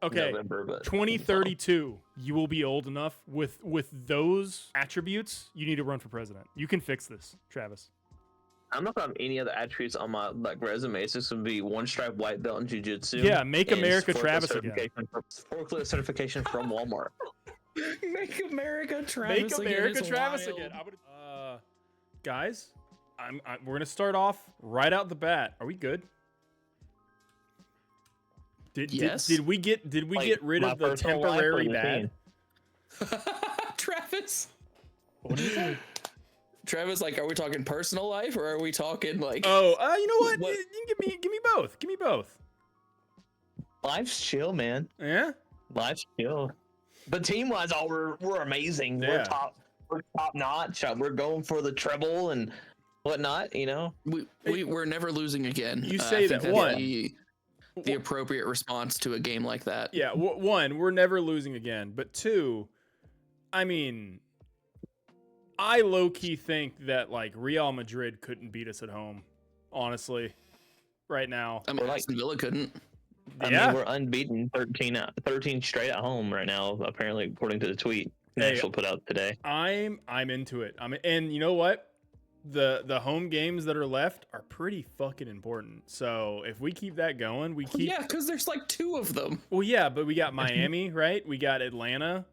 Okay, November, but 2032, you will be old enough with those attributes. You need to run for president. You can fix this, Travis. I'm not gonna have any other attributes on my resume. It's just gonna be 1-stripe white belt in jiu-jitsu. Yeah, make and America forklift Travis again. Forklift certification from Walmart. Make America Travis Make again. America It's Travis wild. again. Guys, we're gonna start off right out the bat. Are we good? Yes. Did we get rid my of the personal life or temporary the bad? team? Travis. What do you think? Travis, like, are we talking personal life or are we talking like? Oh, you know what? What? You give me both. Give me both. Life's chill, man. Yeah. Life's chill. But team-wise, we're amazing. Yeah. We're top notch. We're going for the treble and whatnot. You know. We're never losing again. You I say think that, that's one. the appropriate response to a game like that. Yeah. One, we're never losing again. But two, I mean, I low-key think that like Real Madrid couldn't beat us at home. Honestly, right now. I mean, We're like- Aston Villa couldn't. I mean, we're unbeaten, 13 straight at home right now. Apparently, according to the tweet Nashville put out today. I'm into it. And you know what? The home games that are left are pretty fucking important. So if we keep that going, we keep. Yeah, because there's like 2 of them. Well, yeah, but we got Miami, right? We got Atlanta.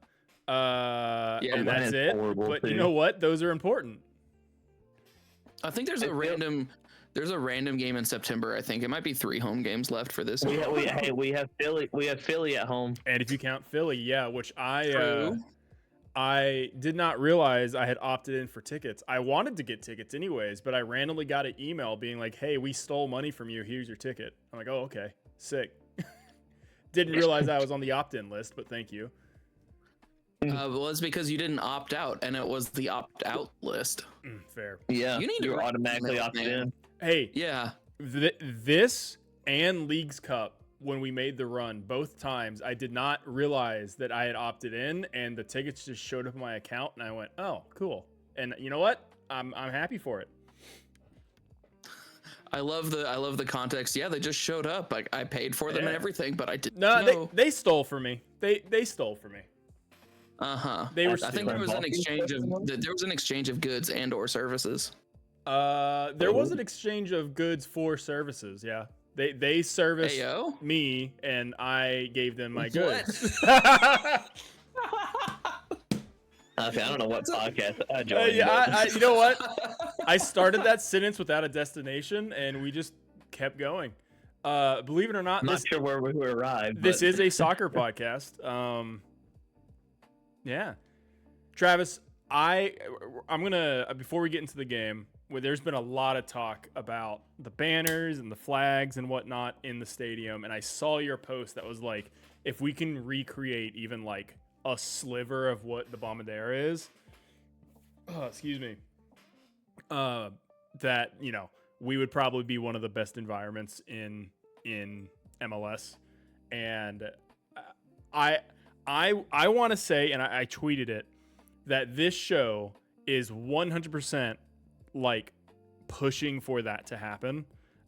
And that's Atlanta's it. horrible, But you too. know what? Those are important. I think there's a random game in September. I think it might be 3 home games left for this. We have Philly. We have Philly at home. And if you count Philly, yeah, which True. I did not realize I had opted in for tickets. I wanted to get tickets anyways, but I randomly got an email being like, "Hey, we stole money from you. Here's your ticket." I'm like, "Oh, okay, sick." Didn't realize I was on the opt-in list, but thank you. Well, it's because you didn't opt out, and it was the opt-out list. Fair. Yeah, You need to you're write automatically email, opted man. in. Hey, Yeah. this and Leagues Cup, when we made the run, both times, I did not realize that I had opted in, and the tickets just showed up in my account, and I went, "Oh, cool." And you know what? I'm happy for it. I love the context. Yeah, they just showed up. Like I paid for them and everything, but I didn't No, know. they stole from me. They stole from me. They were I think there was an stealing. exchange of goods and or services. There was an exchange of goods for services. Yeah, they serviced Ayo? me, and I gave them my goods. Okay, I don't know what podcast I joined. You know what? I started that sentence without a destination, and we just kept going. Believe it or not, I'm not sure where we arrived. this but- is a soccer podcast. Yeah, Travis, I'm gonna before we get into the game, where there's been a lot of talk about the banners and the flags and whatnot in the stadium, and I saw your post that was like, if we can recreate even like a sliver of what the Bombardera is, excuse me, that we would probably be one of the best environments in MLS, and I want to say, and I tweeted it, that this show is 100% like pushing for that to happen.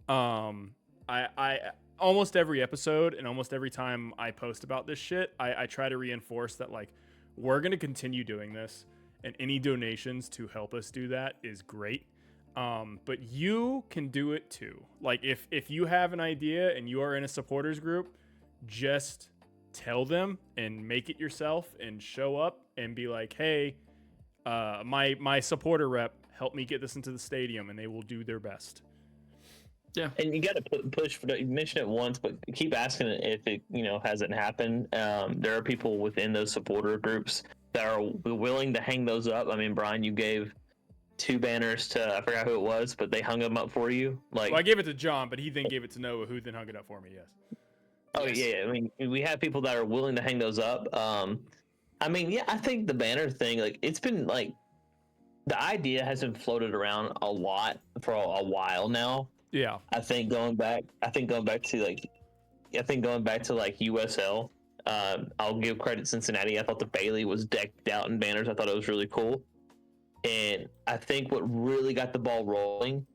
I almost every episode and almost every time I post about this shit, I try to reinforce that like we're gonna continue doing this, and any donations to help us do that is great. But you can do it too. Like if you have an idea and you are in a supporters group, just tell them and make it yourself and show up and be like, "Hey, my supporter rep helped me get this into the stadium," and they will do their best. Yeah, and you got to push for that. You mentioned it once, but keep asking it if it hasn't happened. There are people within those supporter groups that are willing to hang those up. I mean, Brian, you gave 2 banners to, I forgot who it was, but they hung them up for you. Like, well, I gave it to John, but he then gave it to Noah, who then hung it up for me. Yes. Oh Yes. yeah, I mean, we have people that are willing to hang those up. I mean, yeah, I think the banner thing, like, it's been like, the idea has been floated around a lot for a while now. Yeah. I think going back to USL. I'll give credit Cincinnati. I thought the Bailey was decked out in banners. I thought it was really cool. And I think what really got the ball rolling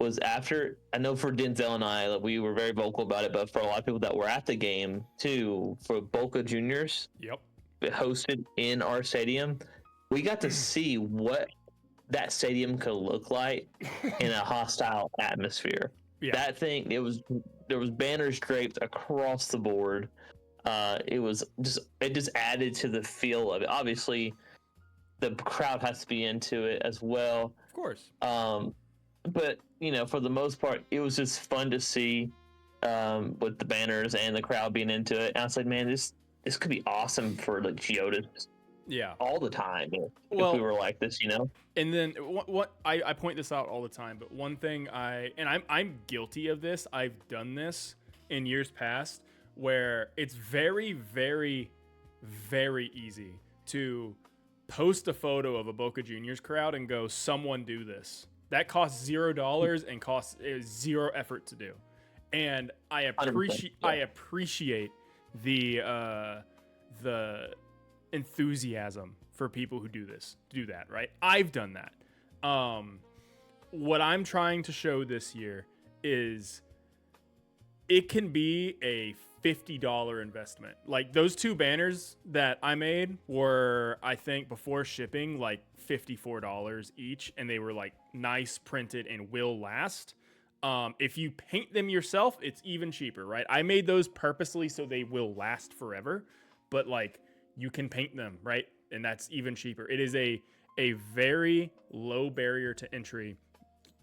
was after, I know for Denzel and I, like, we were very vocal about it, but for a lot of people that were at the game too, for Boca Juniors, Yep. hosted in our stadium, we got to see what that stadium could look like in a hostile atmosphere. Yeah. That thing, there was banners draped across the board. It just added to the feel of it. Obviously, the crowd has to be into it as well. Of course. But for the most part, it was just fun to see, with the banners and the crowd being into it. And I was like, man, this could be awesome for like Geodis. Yeah. All the time. If Well, we were like this, And then what I point this out all the time, but one thing I'm guilty of this. I've done this in years past where it's very, very, very easy to post a photo of a Boca Juniors crowd and go, someone do this. That costs $0 and costs zero effort to do. And I appreciate the enthusiasm for people who do that, right? I've done that. What I'm trying to show this year is it can be a $50 investment. Like those two banners that I made were, I think before shipping, like $54 each, and they were like nice printed and will last. If you paint them yourself, it's even cheaper, right? I made those purposely so they will last forever, but like you can paint them, right? And that's even cheaper. It is a very low barrier to entry.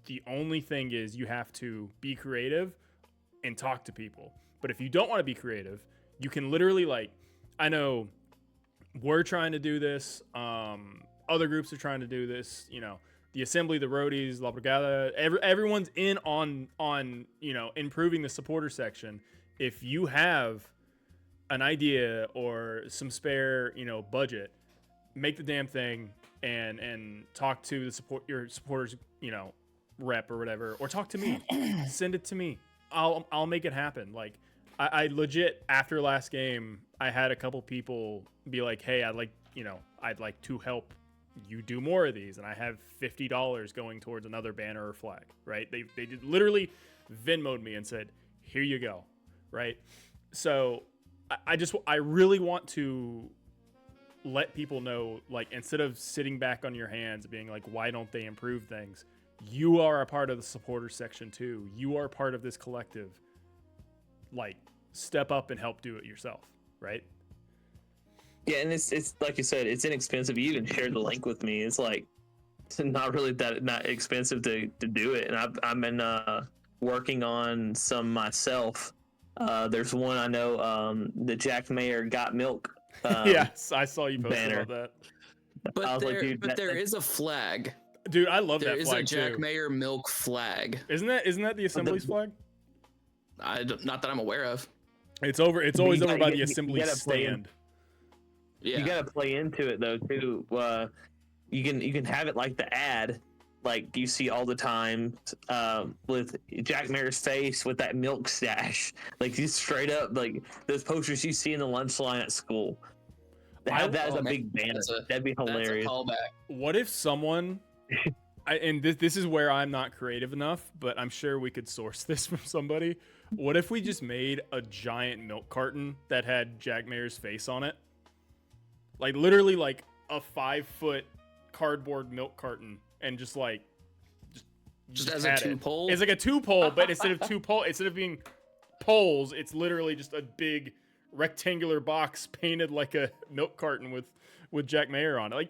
The only thing is you have to be creative and talk to people. But if you don't want to be creative, you can literally, like, I know we're trying to do this. Other groups are trying to do this. The Assembly, the Roadies, La Brigada, everyone's in on improving the supporter section. If you have an idea or some spare, budget, make the damn thing and talk to your supporters, rep or whatever, or talk to me. Send it to me. I'll make it happen. Like I legit, after last game, I had a couple people be like, hey, I'd like to help you do more of these, and I have $50 going towards another banner or flag, right? They did literally Venmo'd me and said, here you go, right? So I really want to let people know, like, instead of sitting back on your hands and being like, why don't they improve things? You are a part of the supporter section too. You are part of this collective. Like, step up and help do it yourself, right? Yeah, and it's like you said, it's inexpensive. You even shared the link with me. It's like, it's not really not expensive to do it. And I'm in working on some myself. There's one I know, the Jack Mayer Got Milk. Yes, I saw you posted banner. about that. But there is a flag. Dude, I love that flag too. There is a Jack Mayer Milk flag. Isn't that the Assembly's flag? Not that I'm aware of. It's always over by the Assembly stand. Yeah. You gotta play into it though too. You can have it like the ad, like you see all the time, with Jack Mayer's face with that milk stash. Like you straight up, like those posters you see in the lunch line at school. That as a big banner. That'd be hilarious. That's a callback. What if someone, and this is where I'm not creative enough, but I'm sure we could source this from somebody. What if we just made a giant milk carton that had Jack Mayer's face on it? Like literally like a 5-foot cardboard milk carton, and just as a 2-pole. It's like a 2-pole, but instead of being poles, it's literally just a big rectangular box painted like a milk carton with Jack Mayer on it. Like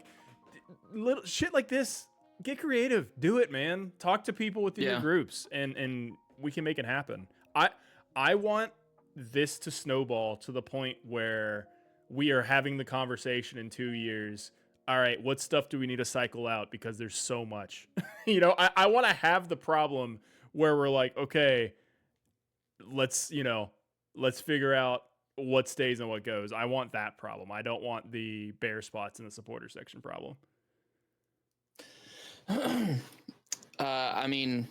little shit like this. Get creative, do it, man. Talk to people within your groups, and we can make it happen. I want this to snowball to the point where we are having the conversation in 2 years. All right, what stuff do we need to cycle out because there's so much? I want to have the problem where we're like, okay, let's figure out what stays and what goes. I want that problem. I don't want the bare spots in the supporter section problem. I mean,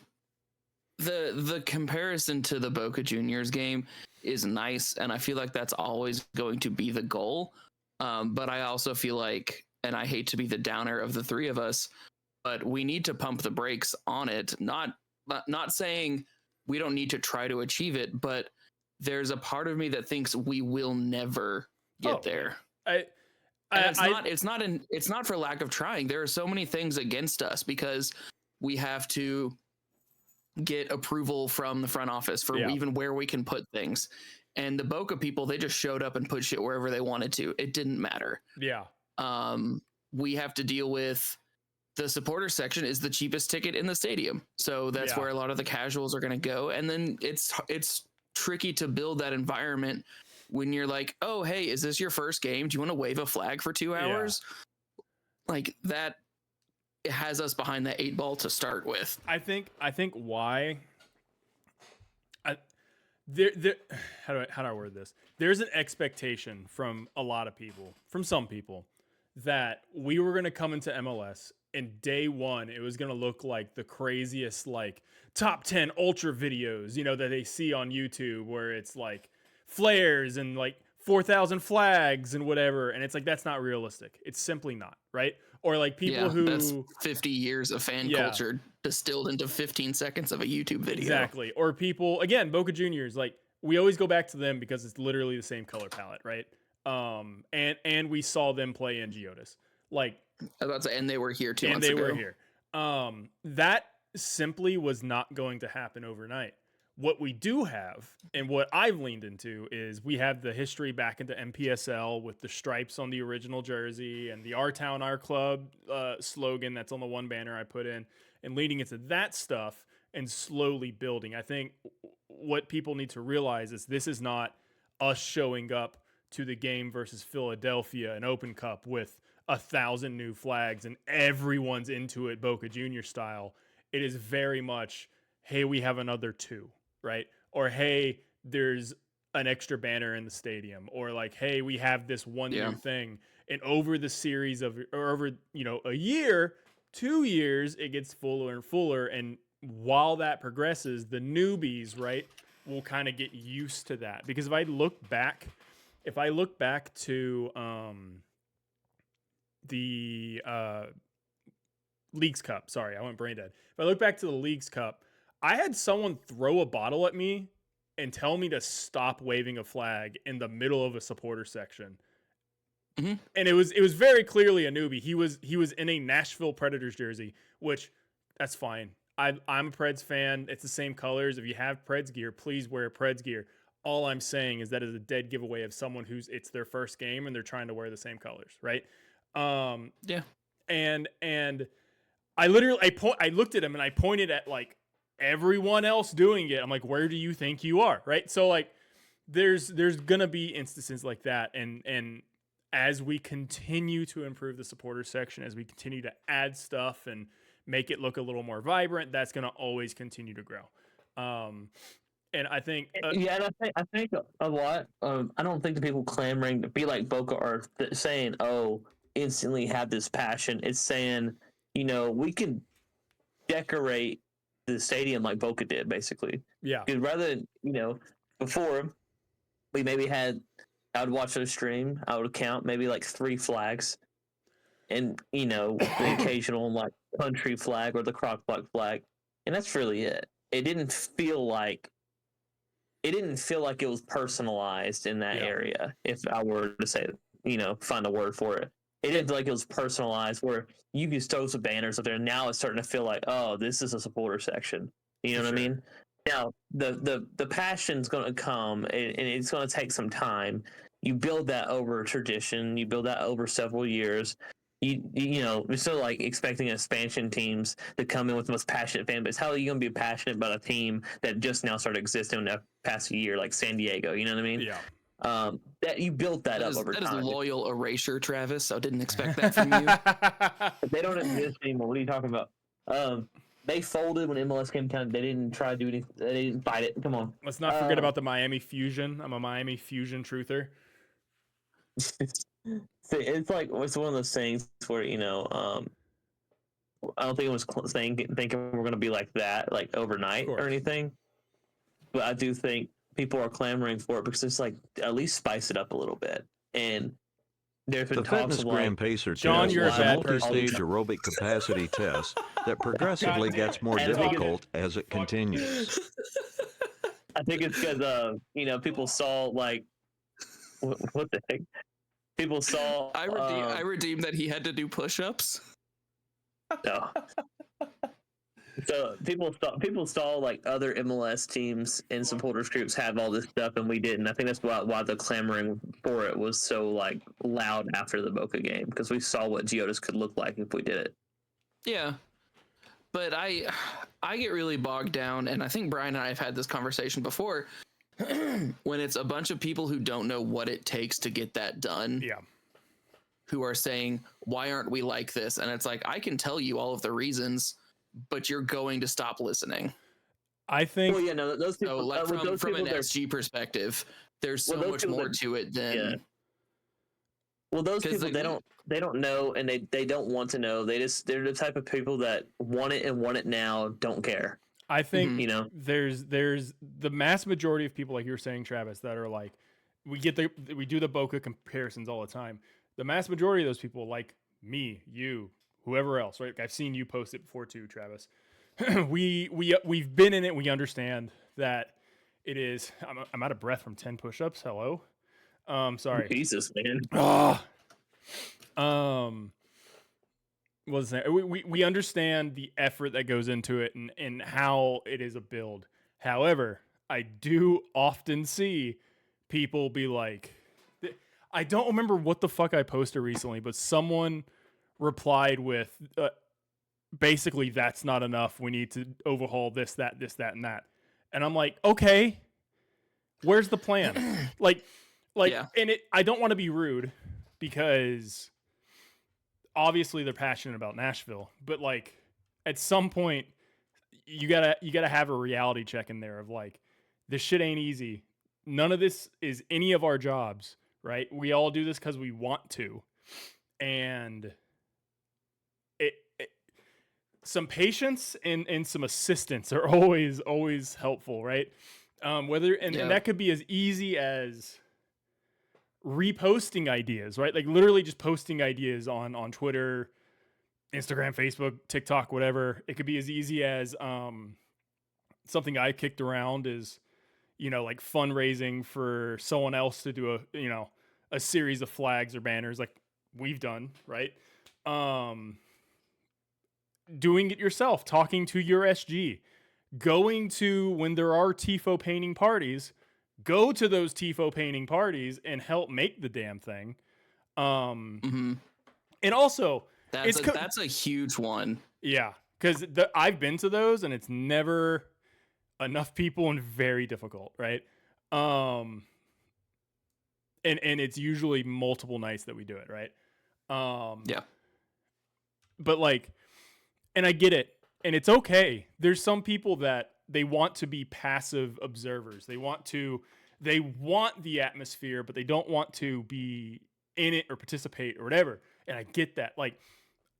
the comparison to the Boca Juniors game is nice, and I feel like that's always going to be the goal. But I also feel like, and I hate to be the downer of the three of us, but we need to pump the brakes on it, not not saying we don't need to try to achieve it, but there's a part of me that thinks we will never get there. It's not for lack of trying. There are so many things against us because we have to get approval from the front office for even where we can put things. And the Boca people, they just showed up and put shit wherever they wanted to. It didn't matter. Yeah. We have to deal with the supporter section is the cheapest ticket in the stadium. So that's where a lot of the casuals are going to go. And then it's tricky to build that environment when you're like, oh, hey, is this your first game? Do you want to wave a flag for 2 hours? Like that, it has us behind that 8 ball to start with. I think why there how do I word this? There's an expectation from a lot of people, from some people, that we were going to come into MLS and day one it was going to look like the craziest like top 10 ultra videos, that they see on YouTube where it's like flares and like 4,000 flags and whatever, and it's like that's not realistic. It's simply not, right? Or like people who that's 50 years of fan culture distilled into 15 seconds of a YouTube video. Exactly. Or people, again, Boca Juniors, like we always go back to them because it's literally the same color palette, right? And we saw them play in Geodis. Like I was about to say, and they were here 2 months ago. ago. And they were here. That simply was not going to happen overnight. What we do have, and what I've leaned into, is we have the history back into MPSL with the stripes on the original jersey and the Our Town, Our Club slogan that's on the one banner I put in, and leading into that stuff and slowly building. I think what people need to realize is this is not us showing up to the game versus Philadelphia, an Open Cup with 1,000 new flags and everyone's into it Boca Junior style. It is very much, hey, we have another 2. Right? Or, hey, there's an extra banner in the stadium, or like, hey, we have this one new thing. And over the series of, or over, a year, 2 years, it gets fuller and fuller. And while that progresses, the newbies, right, will kind of get used to that. Because if I look back to the Leagues Cup, sorry, I went brain dead. If I look back to the Leagues Cup, I had someone throw a bottle at me and tell me to stop waving a flag in the middle of a supporter section. Mm-hmm. And it was very clearly a newbie. He was in a Nashville Predators jersey, which that's fine. I'm a Preds fan. It's the same colors. If you have Preds gear, please wear Preds gear. All I'm saying is that is a dead giveaway of someone it's their first game and they're trying to wear the same colors, right? And I literally I looked at him and I pointed at like everyone else doing it. I'm like, where do you think you are? Right. So like there's gonna be instances like that. And as we continue to improve the supporter section, as we continue to add stuff and make it look a little more vibrant, that's gonna always continue to grow. And I think I think a lot I don't think the people clamoring to be like Boca are saying, oh, instantly have this passion. It's saying, we can decorate the stadium like Boca did, basically. Yeah. Because rather than, before we maybe I would watch the stream, I would count maybe like 3 flags and, the occasional like country flag or the crock block flag. And that's really it. It didn't feel like it was personalized in that area. If I were to say, find a word for it. It didn't feel like it was personalized where you could throw some banners up there. Now it's starting to feel like, oh, this is a supporter section. You know what I mean? Now, the passion's going to come, and it's going to take some time. You build that over tradition. You build that over several years. We're still like expecting expansion teams to come in with the most passionate fan base. How are you going to be passionate about a team that just now started existing in the past year, like San Diego? You know what I mean? Yeah. That you built that up over time. That is loyal erasure, Travis. I didn't expect that from you. They don't exist anymore. What are you talking about? They folded when MLS came down. They didn't try to do anything. They didn't fight it. Come on. Let's not forget about the Miami Fusion. I'm a Miami Fusion truther. It's like it's one of those things where I don't think it was thinking we're going to be like that like overnight or anything. But I do think people are clamoring for it because it's like at least spice it up a little bit. And There's been The talks Fitness of Gram Pacer John, test you're a is a bad multi-stage person. aerobic capacity test that progressively God damn gets it. more And I think difficult as it continues. I think it's because people saw like what the heck? People saw I redeemed that he had to do push-ups. no. So people saw like other MLS teams and supporters groups have all this stuff and we didn't. I think that's why the clamoring for it was so like loud after the Boca game, because we saw what Geodis could look like if we did it. Yeah. But I get really bogged down, and I think Brian and I have had this conversation before, when it's a bunch of people who don't know what it takes to get that done. Yeah. Who are saying, why aren't we like this? And it's like, I can tell you all of the reasons, but you're going to stop listening. I think. Well, yeah, no, those people. So, like from people, an SG perspective, there's so much more to it than. Yeah. Well, those people they don't know, and they don't want to know. They're the type of people that want it and want it now, don't care. I think Mm-hmm. there's the mass majority of people, like you're saying, Travis, that are like, we do the Boca comparisons all the time. The mass majority of those people, like me, you, whoever else, right? I've seen you post it before too, Travis. We've been in it. We understand that it is. I'm out of breath from 10 push-ups. Hello. Sorry. Jesus, man. Was that we understand the effort that goes into it and how it is a build. However, I do often see people be like, I don't remember what the fuck I posted recently, but someone replied with basically, that's not enough. We need to overhaul this, that, and that. And I'm like, okay, where's the plan? like, yeah. And I don't want to be rude because obviously they're passionate about Nashville, but like at some point you gotta have a reality check in there of like, this shit ain't easy. None of this is any of our jobs, right? We all do this because we want to, and some patience and some assistance are always helpful, right? And that could be as easy as reposting ideas, right? Like literally just posting ideas on Twitter, Instagram, Facebook, TikTok, whatever. It could be as easy as something I kicked around is, like fundraising for someone else to do a series of flags or banners like we've done, right? Doing it yourself, talking to your SG, going to, when there are tifo painting parties, go to those tifo painting parties and help make the damn thing. And also that's a huge one. Yeah. Cause I've been to those and it's never enough people and very difficult. Right. And it's usually multiple nights that we do it. Right. Yeah. But like, and I get it. And it's okay. There's some people that they want to be passive observers. They want the atmosphere, but they don't want to be in it or participate or whatever. And I get that. Like,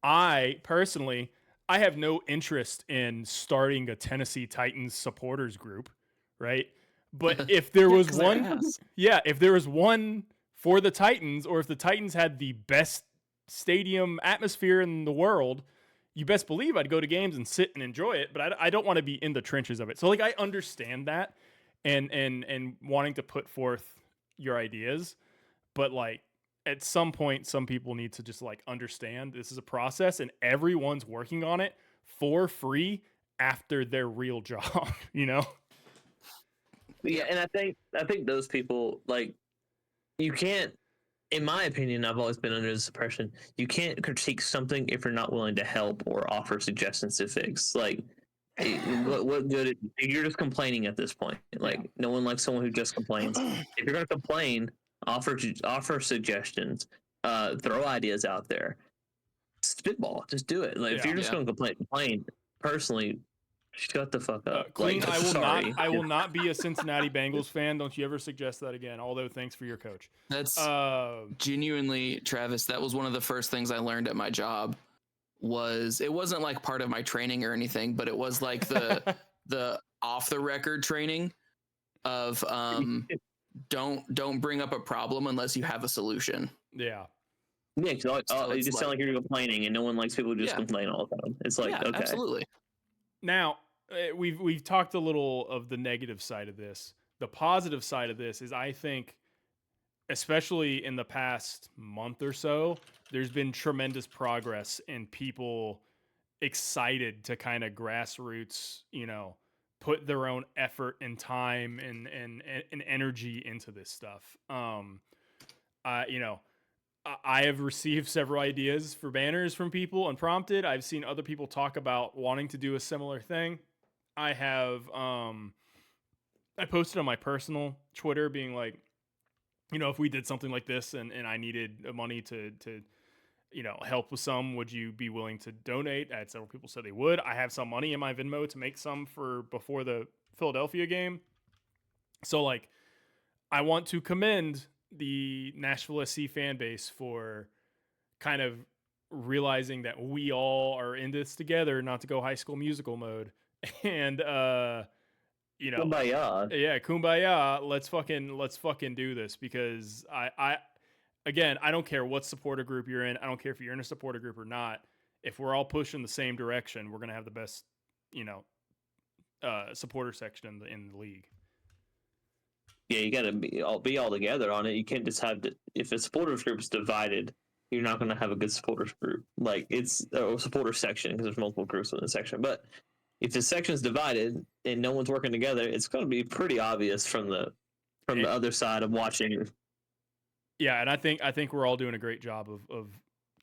I personally, I have no interest in starting a Tennessee Titans supporters group, right? But if there was one, if there was one for the Titans, or if the Titans had the best stadium atmosphere in the world, you best believe I'd go to games and sit and enjoy it, but I don't want to be in the trenches of it. So like, I understand that and wanting to put forth your ideas, but like at some point, some people need to just like understand this is a process and everyone's working on it for free after their real job, Yeah. And I think those people, like, you can't, in my opinion, I've always been under this impression, you can't critique something if you're not willing to help or offer suggestions to fix. Like, what good? You're just complaining at this point. Like, no one likes someone who just complains. If you're going to complain, offer suggestions, throw ideas out there, spitball, just do it. Like, if you're just going to complain, personally, shut the fuck up. Clean, I will not be a Cincinnati Bengals fan. Don't you ever suggest that again. Although, thanks for your coach. That's genuinely, Travis. That was one of the first things I learned at my job. It wasn't like part of my training or anything, but it was like the off the record training of don't bring up a problem unless you have a solution. Yeah. Yeah, because So you it's just sound like you're complaining, and no one likes people who just Yeah. complain all the time. It's like, yeah, okay. absolutely. Now, we've talked a little of the negative side of this. The positive side of this is, I think, especially in the past month or so, there's been tremendous progress in people excited to kind of grassroots, put their own effort and time and energy into this stuff. I have received several ideas for banners from people unprompted. I've seen other people talk about wanting to do a similar thing. I have I posted on my personal Twitter being like, if we did something like this and I needed money to help with some, would you be willing to donate? I had several people say they would. I have some money in my Venmo to make some for before the Philadelphia game. So like, I want to commend the Nashville SC fan base for kind of realizing that we all are in this together, not to go High School Musical mode. And Kumbaya. yeah, kumbaya. Let's fucking do this, because I again, I don't care what supporter group you're in. I don't care if you're in a supporter group or not. If we're all pushing the same direction, we're gonna have the best, supporter section in the league. Yeah, you got to be all together on it. You can't just have if a supporters group is divided, you're not going to have a good supporters group. Like, it's a supporter section, because there's multiple groups in the section. But if the section's divided and no one's working together, it's going to be pretty obvious from the other side of watching. Yeah, and I think we're all doing a great job of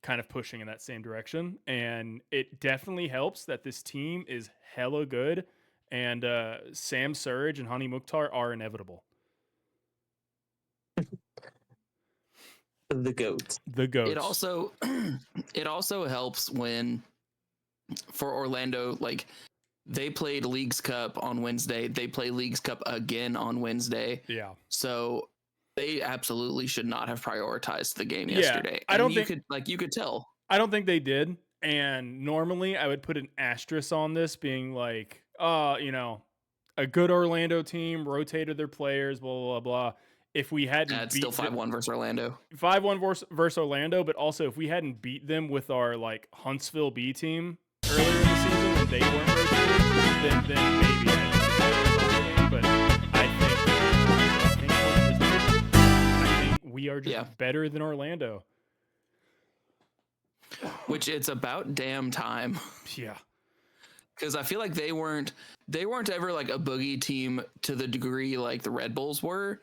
kind of pushing in that same direction, and it definitely helps that this team is hella good, and Sam Surridge and Hani Mukhtar are inevitable. The goats. The goats. It also helps when, for Orlando, like, they played Leagues Cup on Wednesday. They play Leagues Cup again on Wednesday. Yeah. So they absolutely should not have prioritized the game Yeah, yesterday. I And don't you think could tell. I don't think they did. And normally I would put an asterisk on this, being like, a good Orlando team rotated their players, blah blah blah. If we hadn't It's still 5-1 versus Orlando. 5-1 versus Orlando, but also if we hadn't beat them with our like Huntsville B team earlier in the season when they weren't rotated, then maybe I but I think we are just better than Orlando. Which, it's about damn time. Yeah. Because I feel like they weren't ever like a boogie team to the degree like the Red Bulls were.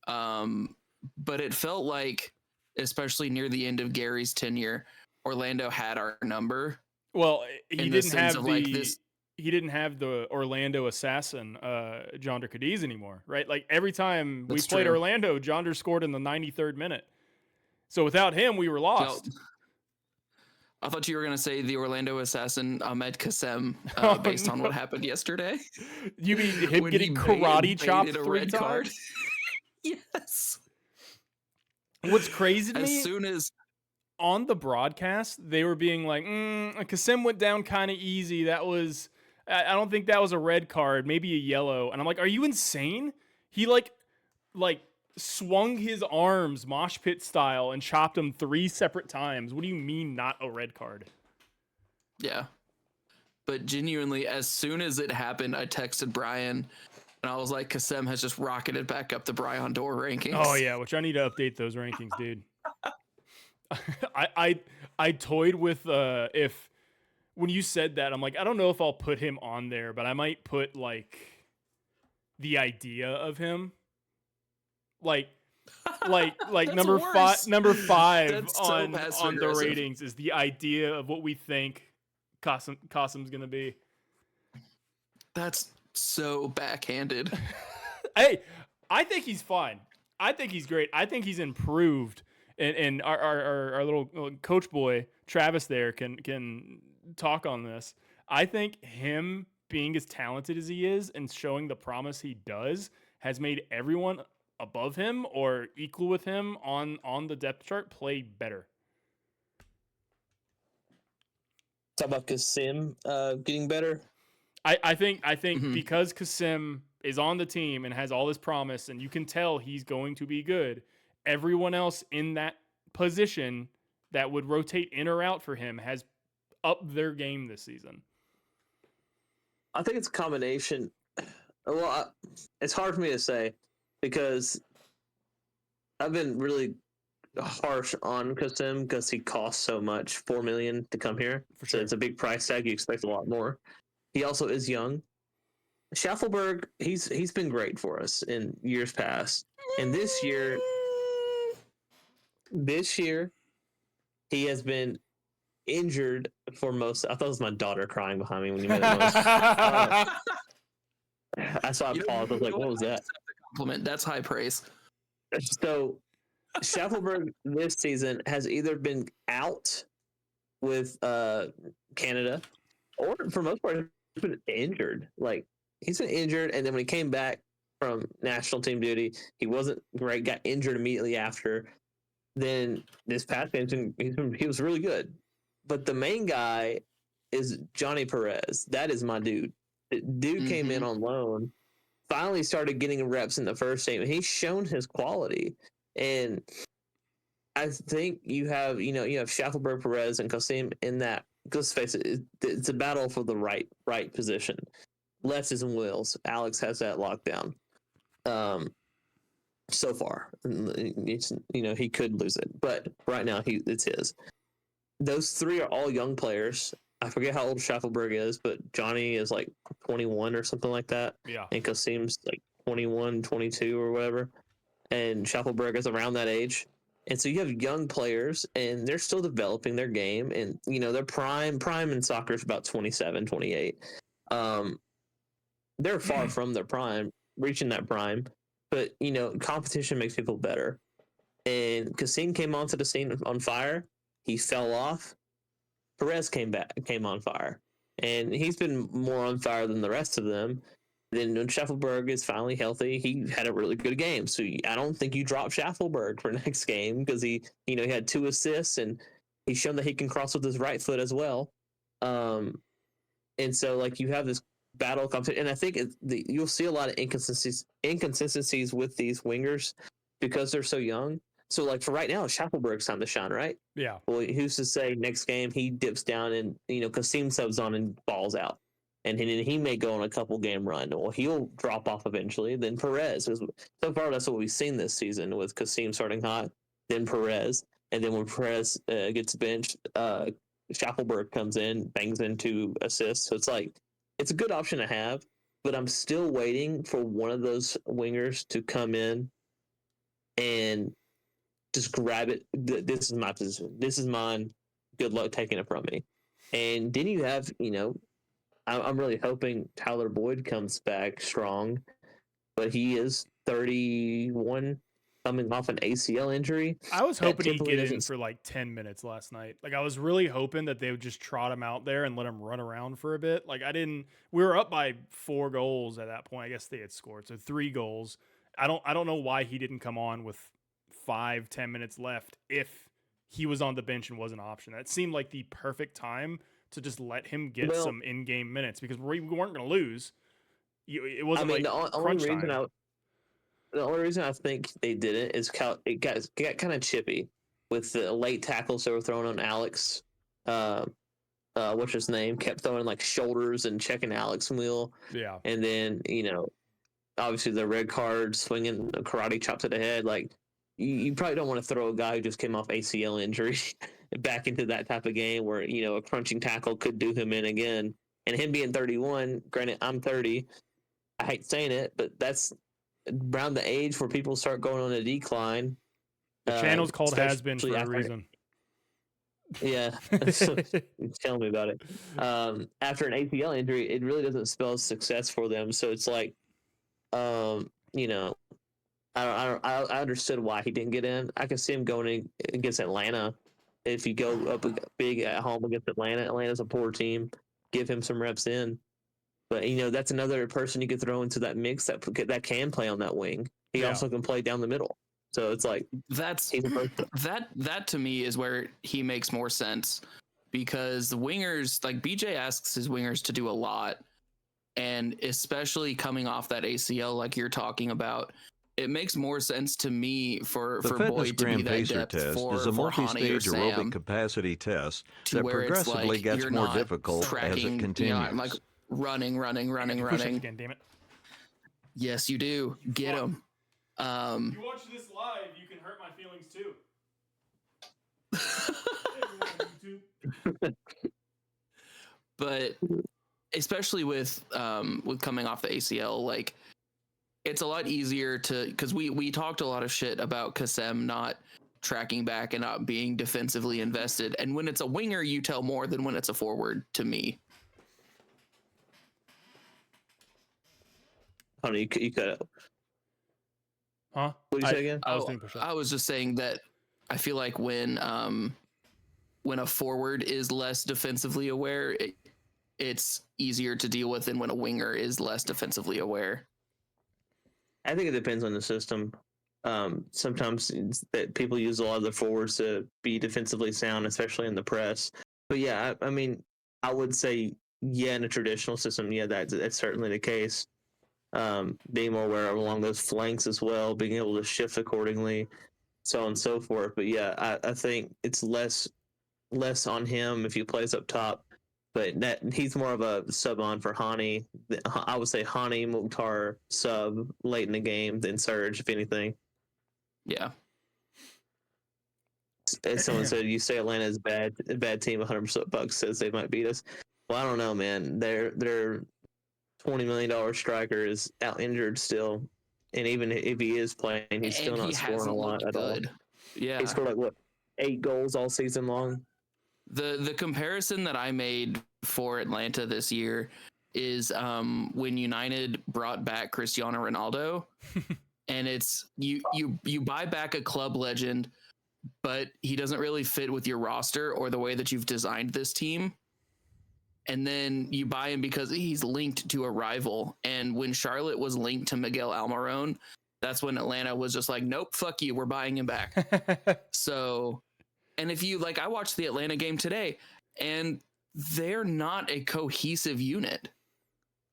But it felt like, especially near the end of Gary's tenure, Orlando had our number. Well, he didn't have the Orlando assassin, Jonder Cadiz anymore, right? Like, every time we played Orlando, Jonder scored in the 93rd minute. So without him, we were lost. I thought you were going to say the Orlando assassin, Ahmed Kassem, based on what happened yesterday. You mean him getting karate chopped 3 times? Yes. What's crazy to me, as soon as on the broadcast, they were being like, Kasim went down kind of easy. That was, I don't think that was a red card, maybe a yellow. And I'm like, are you insane? He like swung his arms mosh pit style and chopped him 3 separate times. What do you mean not a red card? Yeah. But genuinely, as soon as it happened, I texted Brian and I was like, Kassem has just rocketed back up the Brian Door rankings. Oh yeah, which I need to update those rankings, dude. I toyed with if when you said that, I'm like, I don't know if I'll put him on there, but I might put like the idea of him. Like number worse. number 5 That's on so the ratings is the idea of what we think Kasim's gonna be. That's so backhanded. Hey, I think he's fine. I think he's great. I think he's improved. And our little coach boy Travis there can talk on this. I think him being as talented as he is and showing the promise he does has made everyone above him or equal with him on the depth chart play better. Talk about Kasim getting better. I think because Kasim is on the team and has all this promise, and you can tell he's going to be good, everyone else in that position that would rotate in or out for him has upped their game this season. I think it's a combination. Well, it's hard for me to say because I've been really harsh on Kasim because he costs so much, $4 million to come here. For sure. So it's a big price tag. You expect a lot more. He also is young. Schaffelberg, he's been great for us in years past, and this year he has been injured for most. I thought it was my daughter crying behind me when you made that noise. That's why I paused. I was like, "What was that?" Compliment. That's high praise. So Schaffelberg this season has either been out with Canada, or for most part, he's been injured. Like he's been injured, and then when he came back from national team duty, he wasn't great. Got injured immediately after. Then this past game, he was really good. But the main guy is Johnny Perez. That is my dude. Dude came in on loan, finally started getting reps in the first game, and he's shown his quality. And I think you have Schaffelberg, Perez, and Kasim in that. Let's face it, it's a battle for the right position. Left is in Wills. Alex has that locked down. So far, it's, he could lose it, but right now it's his. Those three are all young players. I forget how old Schaffelberg is, but Johnny is like 21 or something like that. Yeah. And Kasim's like 21, 22 or whatever. And Schaffelberg is around that age. And so you have young players, and they're still developing their game. And, their prime in soccer is about 27, 28. They're far from their prime, reaching that prime. But, competition makes people better. And Kasim came onto the scene on fire. He fell off. Perez came on fire. And he's been more on fire than the rest of them. Then when Schaffelberg is finally healthy, he had a really good game. So I don't think you drop Schaffelberg for next game because he had 2 assists and he's shown that he can cross with his right foot as well. And so like you have this battle competition, and I think you'll see a lot of inconsistencies with these wingers because they're so young. So like for right now, Schaffelberg's time to shine, right? Yeah. Well, who's to say next game he dips down and Kasim subs on and balls out, and he may go on a couple game run. Well, he'll drop off eventually. Then Perez. So far, that's what we've seen this season with Kasim starting hot, then Perez, and then when Perez gets benched, Schaffelberg comes in, bangs in 2 assists. So it's like it's a good option to have, but I'm still waiting for one of those wingers to come in and just grab it. This is my position. This is mine. Good luck taking it from me. And then you have, I'm really hoping Tyler Boyd comes back strong, but he is 31, coming off an ACL injury. I was hoping he'd get in for like 10 minutes last night. Like I was really hoping that they would just trot him out there and let him run around for a bit. Like we were up by 4 goals at that point. I guess they had scored. So 3 goals. I don't know why he didn't come on with 5-10 minutes left if he was on the bench and was an option. That seemed like the perfect time to just let him get some in-game minutes because we weren't going to lose. It wasn't the only reason I think they didn't is it got kind of chippy with the late tackles they were throwing on Alex. What's his name? Kept throwing like shoulders and checking Alex wheel. Yeah. And then, obviously the red card, swinging a karate chop to the head. Like, you probably don't want to throw a guy who just came off ACL injury back into that type of game where, a crunching tackle could do him in again. And him being 31, granted, I'm 30. I hate saying it, but that's around the age where people start going on a decline. The channel's called Has Been for a reason. Yeah. Tell me about it. After an ACL injury, it really doesn't spell success for them. So it's like, I understood why he didn't get in. I could see him going in against Atlanta. If you go up big at home against Atlanta, Atlanta's a poor team. Give him some reps in. But that's another person you could throw into that mix that can play on that wing. He also can play down the middle. So it's like that to me is where he makes more sense because the wingers, like BJ asks his wingers to do a lot, and especially coming off that ACL, like you're talking about, it makes more sense to me for The Fitness Boyd to be Gram that Pacer depth test for is a Hani or multi-stage aerobic Sam, capacity test to that where it's progressively like gets you're more not difficult as tracking, it you're continues. not like running. Push-ups again, damn it. Yes, you do. Get fuck. them. If you watch this live, you can hurt my feelings too. But especially with coming off the ACL, like it's a lot easier to, because we talked a lot of shit about Kasem not tracking back and not being defensively invested, and when it's a winger, you tell more than when it's a forward. To me, Honey, you cut out. Huh? What did you say again? I was doing push-ups. I was just saying that I feel like when a forward is less defensively aware, it's easier to deal with than when a winger is less defensively aware. I think it depends on the system. Sometimes that people use a lot of the forwards to be defensively sound, especially in the press. But yeah, I mean, I would say, yeah, in a traditional system, yeah, that's certainly the case. Being more aware of along those flanks as well, being able to shift accordingly, so on and so forth. But yeah, I think it's less on him if he plays up top. But that he's more of a sub on for Hani. I would say Hani, Mukhtar sub late in the game than Surge, if anything. Yeah. As someone said, you say Atlanta is a bad team. 100% Bucks says they might beat us. Well, I don't know, man. Their $20 million striker is out injured still, and even if he is playing, he's still not scoring a lot at all. Yeah, he scored like what 8 goals all season long. The comparison that I made for Atlanta this year is when United brought back Cristiano Ronaldo, and it's you buy back a club legend, but he doesn't really fit with your roster or the way that you've designed this team. And then you buy him because he's linked to a rival. And when Charlotte was linked to Miguel Almiron, that's when Atlanta was just like, nope, fuck you, we're buying him back. So, and if you like, I watched the Atlanta game today, and they're not a cohesive unit.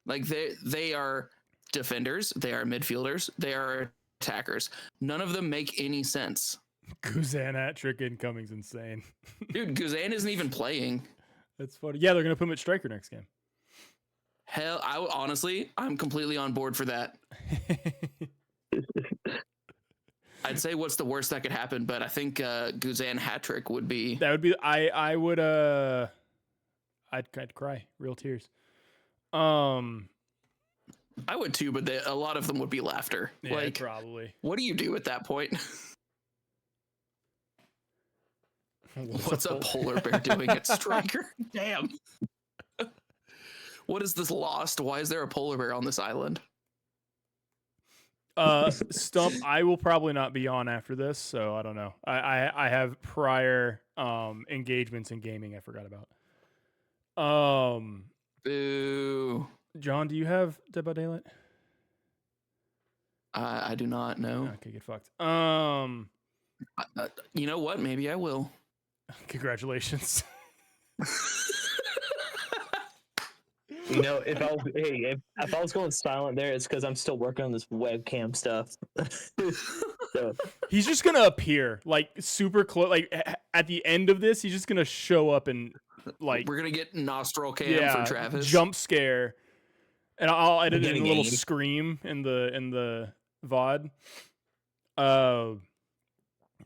Like they are defenders, they are midfielders, they are attackers. None of them make any sense. Guzan hat-trick incoming's insane. Dude, Guzan isn't even playing. That's funny. Yeah, they're going to put him at striker next game. Hell, honestly, I'm completely on board for that. I'd say what's the worst that could happen, but I think Guzan hat-trick would be... That would be... I would... I'd cry. Real tears. I would too, but a lot of them would be laughter. Yeah, like, probably. What do you do at that point? What's a polar bear doing at striker? Damn. What is this Lost? Why is there a polar bear on this island? Stump, I will probably not be on after this, so I don't know. I have prior engagements in gaming I forgot about. Boo. John, do you have Dead by Daylight? I do not know. Okay, get fucked. You know what? Maybe I will. Congratulations. You know, if I was going silent there, it's because I'm still working on this webcam stuff. So He's just gonna appear like super close. Like at the end of this, he's just gonna show up and like we're gonna get nostril cam for Travis. Jump scare, and I'll edit in a little scream in the VOD.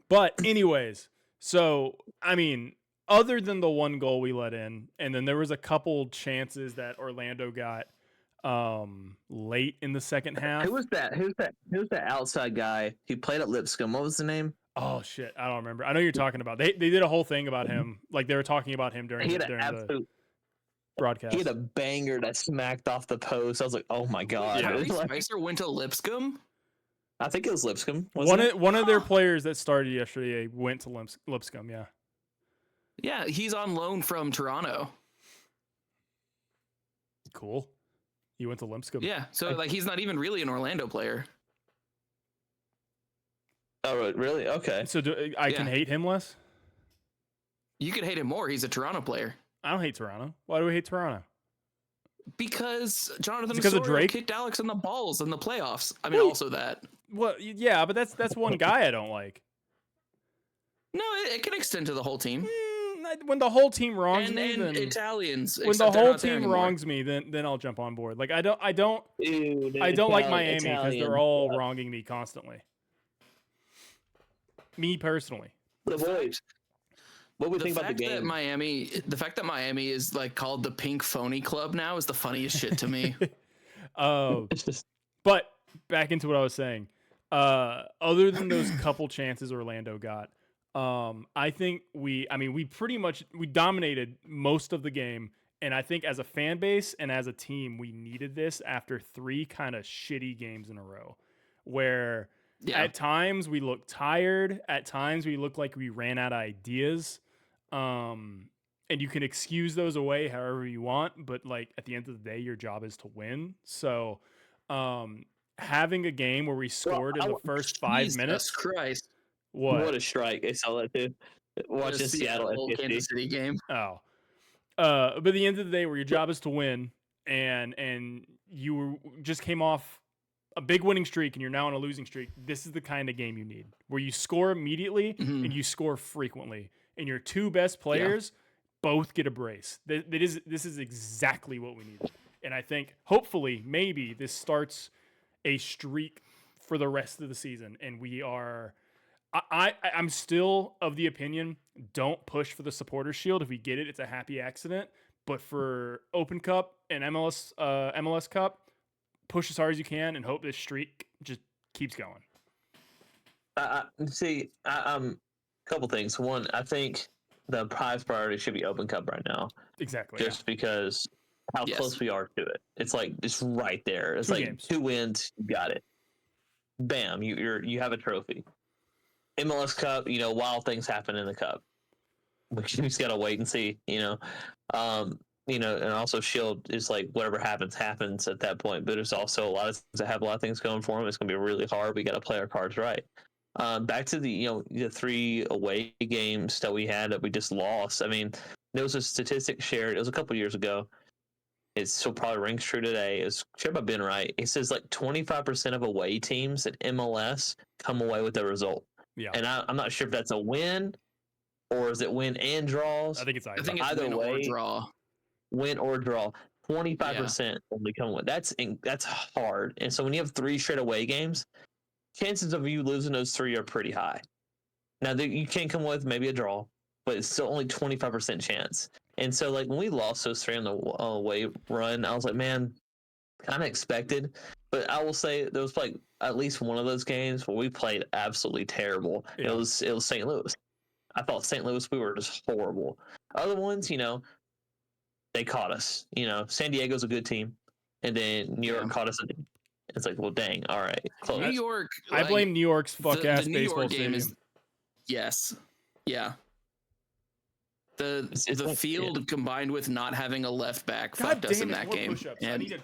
But anyways, so I mean, other than the one goal we let in, and then there was a couple chances that Orlando got late in the second half. who was that outside guy who played at Lipscomb? What was the name? Oh shit, I don't remember. I know you're talking about. They did a whole thing about him. Like they were talking about him during the broadcast. He had a banger that smacked off the post. I was like, oh my god. Tyrese Spicer went to Lipscomb? I think it was Lipscomb. One of their players that started yesterday went to Lipscomb, yeah. Yeah, he's on loan from Toronto. Cool. You went to Lipscomb. Yeah, so like he's not even really an Orlando player. Oh, really? Okay. So I can hate him less? You could hate him more. He's a Toronto player. I don't hate Toronto. Why do we hate Toronto? Because Jonathan Because of Osorio Drake? kicked Alex in the balls in the playoffs. I mean, also that. Well, yeah, but that's one guy I don't like. No, it can extend to the whole team. When the whole team wrongs And me, then Italians. when the except they're whole not there team anymore. wrongs me, then I'll jump on board. Like I don't Ew, I don't like Italian- Miami because they're Italian. all wronging me constantly. Me personally. The boys. What do we The think about the fact that game? the fact that Miami is like called the Pink Phony Club now is the funniest shit to me. It's just But back into what I was saying. Other than those couple chances Orlando got, I think we dominated most of the game, and I think as a fan base and as a team, we needed this after 3 kind of shitty games in a row, where at times we looked tired, at times we looked like we ran out of ideas, and you can excuse those away however you want, but like at the end of the day, your job is to win. So, having a game where we scored in the first 5 minutes. Jesus Christ. what a strike! I saw that too. Watching Seattle Kansas FPC. City game. Oh. But at the end of the day, where your job is to win, and you just came off a big winning streak and you're now on a losing streak, this is the kind of game you need, where you score immediately and you score frequently, and your 2 best players both get a brace. This is exactly what we needed. And I think, hopefully, maybe this starts a streak for the rest of the season, and we are... I'm still of the opinion, don't push for the supporter shield. If we get it, it's a happy accident. But for Open Cup and MLS Cup, push as hard as you can and hope this streak just keeps going. Couple things. One, I think the highest priority should be Open Cup right now, Exactly. just because how close we are to it. It's like it's right there. It's 2 like games. 2 wins, you got it. Bam, you have a trophy. MLS Cup, wild things happen in the cup. We just gotta wait and see, and also Shield is like whatever happens at that point. But there's also a lot of things that have a lot of things going for them. It's gonna be really hard. We gotta play our cards right. Back to the 3 away games that we had that we just lost. I mean, there was a statistic shared. It was a couple years ago. It still probably rings true today. It's shared by Ben Wright. It says like 25% of away teams at MLS come away with a result. Yeah. And I'm not sure if that's a win or is it win and draws. I think it's either. I think it's Either win way, or draw. Win or draw. 25% only come win. That's hard. And so when you have 3 straight away games, chances of you losing those 3 are pretty high. Now you can't come with maybe a draw, but it's still only 25% chance. And so like when we lost those 3 on the away run, I was like, man, kind of expected. But I will say there was like at least one of those games where we played absolutely terrible. Yeah. It was St. Louis. I thought St. Louis, we were just horrible. Other ones, they caught us. San Diego's a good team, and then New York caught us. It's like, well, dang, all right, close. New York. I blame New York's the ass New baseball York game stadium. Yes. Yeah. It's The like- field combined with not having a left back God fucked us damn in it, that more game. push-ups. I And need to...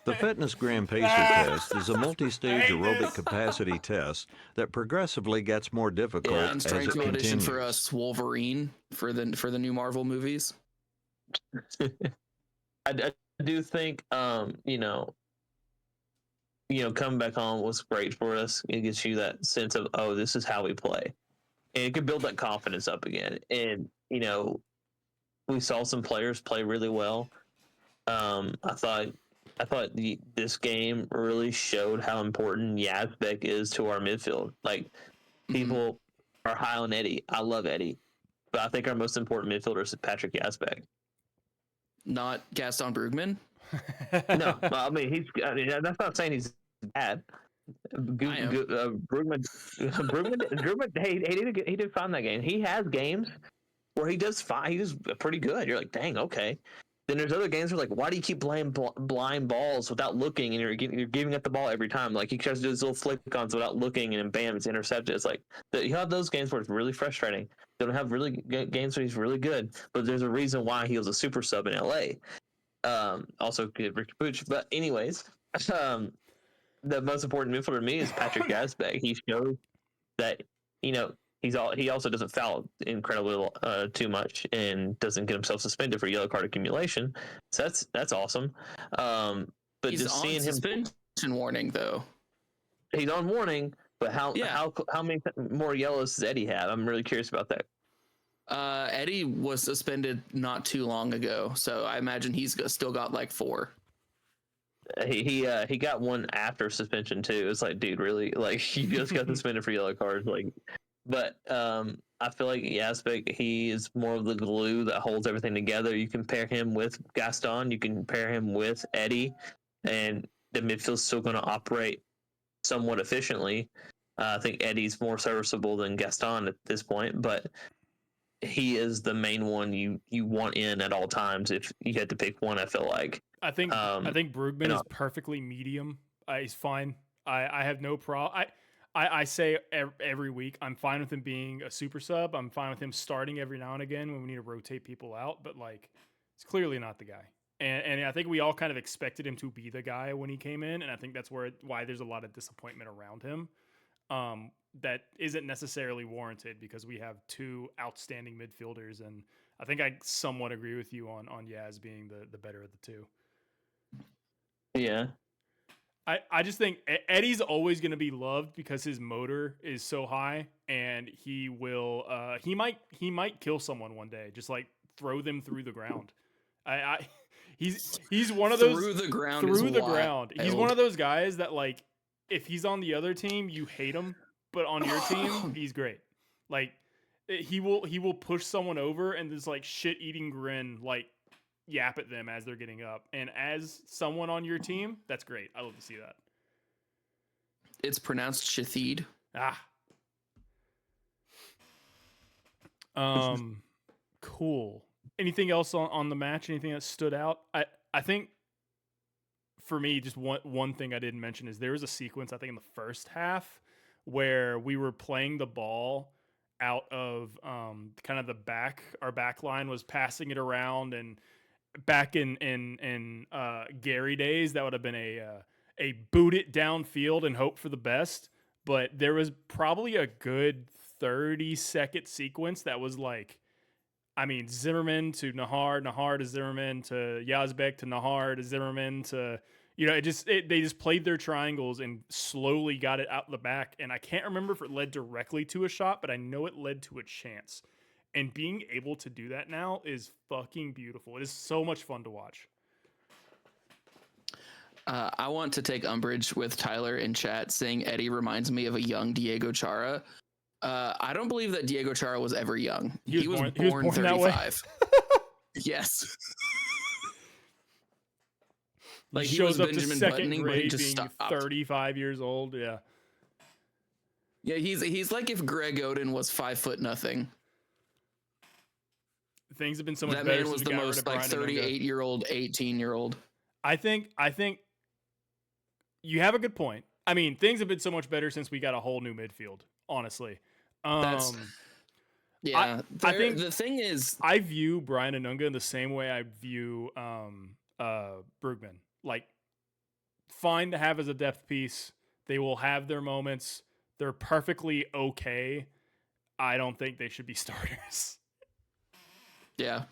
The Fitness Gram Pacer test is a multi-stage aerobic capacity test that progressively gets more difficult Yeah, I'm as trying it to audition continues. for us Wolverine for the new Marvel movies. I do think, coming back on was great for us. It gives you that sense of, oh, this is how we play, and it could build that confidence up again. And we saw some players play really well. I thought this game really showed how important Yazbek is to our midfield. Like, people are high on Eddie. I love Eddie, but I think our most important midfielder is Patrick Yazbek. Not Gaston Brugman. No, that's not saying he's bad. Brugman, he did fine that game. He has games where he does fine. He does pretty good. You're like, dang, okay. Then there's other games where like, why do you keep playing blind balls without looking, and you're giving up the ball every time? Like, he tries to do his little flick-ons without looking, and then bam, it's intercepted. It's like you have those games where it's really frustrating. They don't have really good games where he's really good, but there's a reason why he was a super sub in LA. Also good Rick Pooch. But anyways, the most important midfielder to me is Patrick Yazbek. He shows that he also doesn't foul incredibly too much and doesn't get himself suspended for yellow card accumulation. So that's awesome. But He's just on seeing him, suspension warning though. he's on warning, but how many more yellows does Eddie have? I'm really curious about that. Eddie was suspended not too long ago, so I imagine he's still got like 4. He got one after suspension too. It's like, dude, really? Like, you just got suspended for yellow cards, like. But I feel like Yazbek, he is more of the glue that holds everything together. You can pair him with Gaston, you can pair him with Eddie, and the midfield's still going to operate somewhat efficiently. I think Eddie's more serviceable than Gaston at this point, but he is the main one you want in at all times if you had to pick one. I feel like I think Brugman is perfectly medium. He's fine. I have no problem. I say every week I'm fine with him being a super sub. I'm fine with him starting every now and again when we need to rotate people out. But like, it's clearly not the guy. And I think we all kind of expected him to be the guy when he came in, and I think that's why there's a lot of disappointment around him. That isn't necessarily warranted because we have 2 outstanding midfielders, and I think I somewhat agree with you on Yaz being the better of the 2. Yeah. I just think Eddie's always going to be loved because his motor is so high, and he will he might kill someone one day, just like throw them through the ground. He's one of those through the ground. He's one of those guys that, like, if he's on the other team, you hate him, but on your team, he's great. Like, he will push someone over and this like shit-eating grin, like, yap at them as they're getting up. And as someone on your team, that's great. I love to see that. It's pronounced Shathid. Cool. Anything else on the match? Anything that stood out? I think for me, just one thing I didn't mention is there was a sequence, I think, in the first half where we were playing the ball out of kind of the back. Our back line was passing it around, and back in Gary days, that would have been a boot it downfield and hope for the best. But there was probably a good 30-second sequence that was like, I mean, Zimmerman to Nahar, Nahar to Zimmerman to Yazbek to Nahar to Zimmerman to, they just played their triangles and slowly got it out the back. And I can't remember if it led directly to a shot, but I know it led to a chance. And being able to do that now is fucking beautiful. It is so much fun to watch. I want to take umbrage with Tyler in chat saying Eddie reminds me of a young Diego Chara. I don't believe that Diego Chara was ever young. He was born 35. Yes. Like, he shows up to second grade being 35 years old. Yeah. Yeah, he's like if Greg Oden was 5'0". Things have been so much that better. That man was the most like 38-year-old, 18-year-old. I think you have a good point. I mean, things have been so much better since we got a whole new midfield, honestly. I think the thing is, I view Brian Anunga in the same way I view Brugman. Like, fine to have as a depth piece. They will have their moments. They're perfectly okay. I don't think they should be starters. Yeah.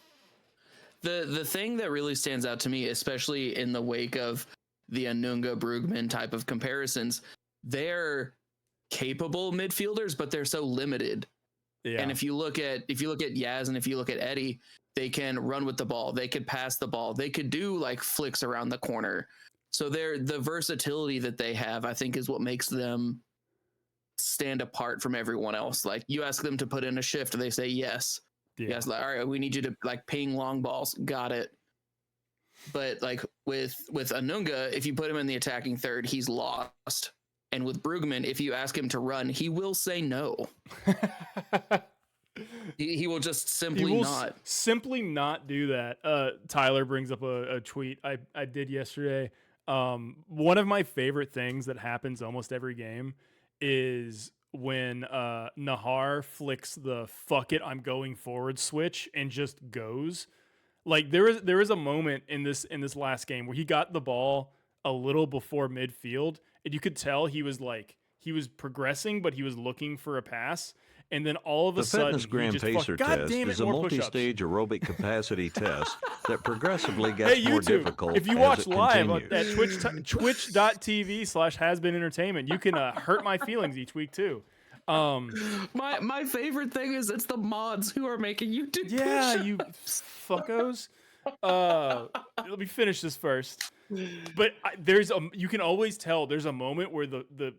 The thing that really stands out to me, especially in the wake of the Anunga Brugman type of comparisons, they're capable midfielders, but they're so limited. Yeah. And if you look at Yaz and if you look at Eddie, they can run with the ball, they could pass the ball, they could do like flicks around the corner. So the versatility that they have, I think, is what makes them stand apart from everyone else. Like, you ask them to put in a shift, they say yes. Yeah. Yes, like, all right, we need you to like ping long balls. Got it. But like with Anunga, if you put him in the attacking third, he's lost. And with Brugman, if you ask him to run, he will say no. he will just simply not do that. Tyler brings up a tweet I did yesterday. One of my favorite things that happens almost every game is when Nahar flicks the "fuck it, I'm going forward" switch and just goes. Like, there is a moment in this last game where he got the ball a little before midfield, and you could tell he was progressing, but he was looking for a pass. and then all of a The sudden Fitness Gram he just Pacer God test damn it, is a more push-ups. multi-stage aerobic capacity test that progressively gets Hey, more YouTube, difficult if you as watch it live continues. at twitch.tv/hasbeenentertainment, you can hurt my feelings each week too. My favorite thing is it's the mods who are making YouTube Yeah, push-ups. you fuckos. Let me finish this first. But you can always tell there's a moment where the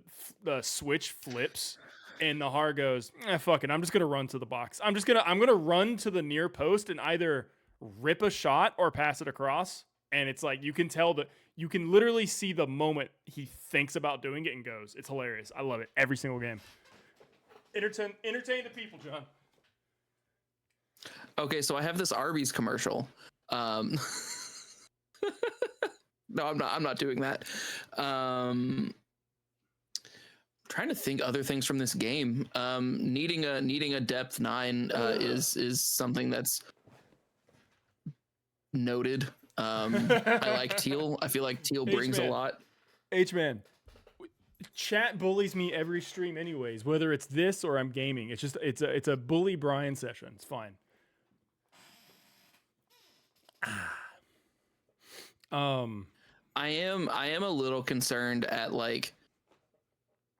switch flips and Nahar goes, fuck it, I'm just gonna run to the box. I'm gonna run to the near post and either rip a shot or pass it across. And it's like you can tell that you can literally see the moment he thinks about doing it and goes. It's hilarious. I love it every single game. Entertain the people, John. Okay, so I have this Arby's commercial. No, I'm not doing that. Trying to think other things from this game. Needing a depth 9 is something that's noted. I like Teal. I feel like Teal brings a lot. H-Man. Chat bullies me every stream anyways, whether it's this or I'm gaming. It's a bully Brian session. It's fine. I am a little concerned at like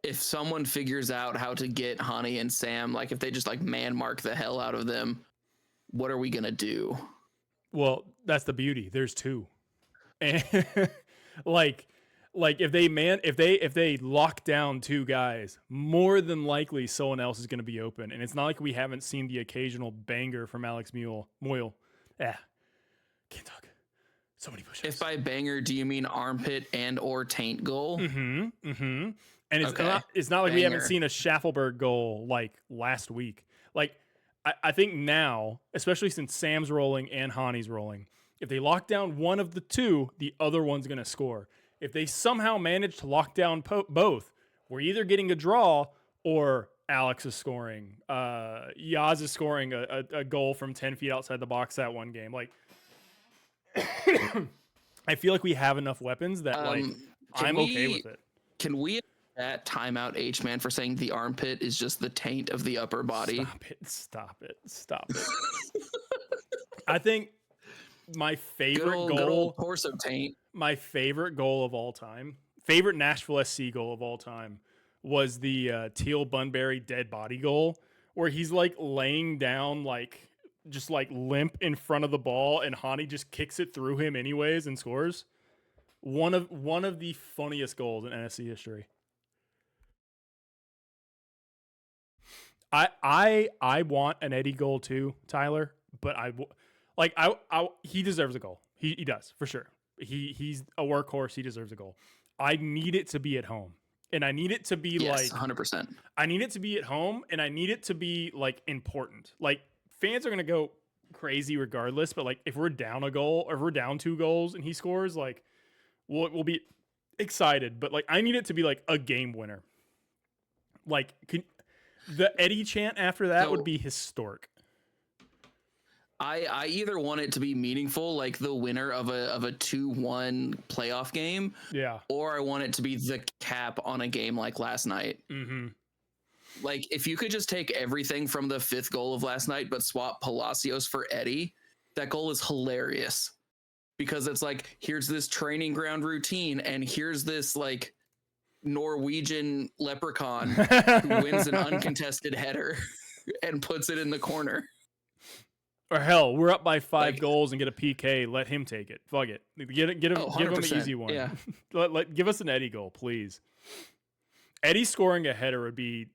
if someone figures out how to get Hani and Sam, like if they just like man mark the hell out of them, what are we gonna do? Well, that's the beauty. There's two. And like if they lock down two guys, more than likely someone else is going to be open. And it's not like we haven't seen the occasional banger from Alex Moyle. Can't talk. So many push-ups. If by banger do you mean armpit and or taint goal? And it's Okay. it's not like Banger. we haven't seen a Schaffelberg goal like last week. Like I think now, especially since Sam's rolling and Hani's rolling, if they lock down one of the two, the other one's going to score. If they somehow manage to lock down both, we're either getting a draw or Alex is scoring. Yaz is scoring a goal from 10 feet outside the box that one game. Like, I feel like we have enough weapons that I'm okay with it. Can we that timeout H-Man for saying the armpit is just the taint of the upper body? Stop it. I think my favorite good old torso taint. My favorite goal of all time, favorite Nashville SC goal of all time, was the Teal Bunbury dead body goal, where he's like laying down, like just like limp in front of the ball, and Hani just kicks it through him anyways and scores. One of the funniest goals in NSC history. I want an Eddie goal too, Tyler, but he deserves a goal. He does for sure. He's a workhorse. He deserves a goal. I need it to be at home, and I need it to be 100%. I need it to be at home, and I need it to be like important. Like fans are gonna go crazy regardless, but like if we're down a goal or if we're down 2 goals and he scores, like we'll be excited. But like I need it to be like a game winner. Like the Eddie chant after that would be historic. I either want it to be meaningful, like the winner of a 2-1 playoff game, or I want it to be the cap on a game like last night. Mm-hmm. Like if you could just take everything from the 5th goal of last night, but swap Palacios for Eddie, that goal is hilarious because it's like, here's this training ground routine, and here's this like Norwegian leprechaun who wins an uncontested header and puts it in the corner. Or hell, we're up by 5 goals and get a PK. Let him take it. Fuck it. Give him an easy one. Yeah. Give us an Eddie goal, please. Eddie scoring a header would be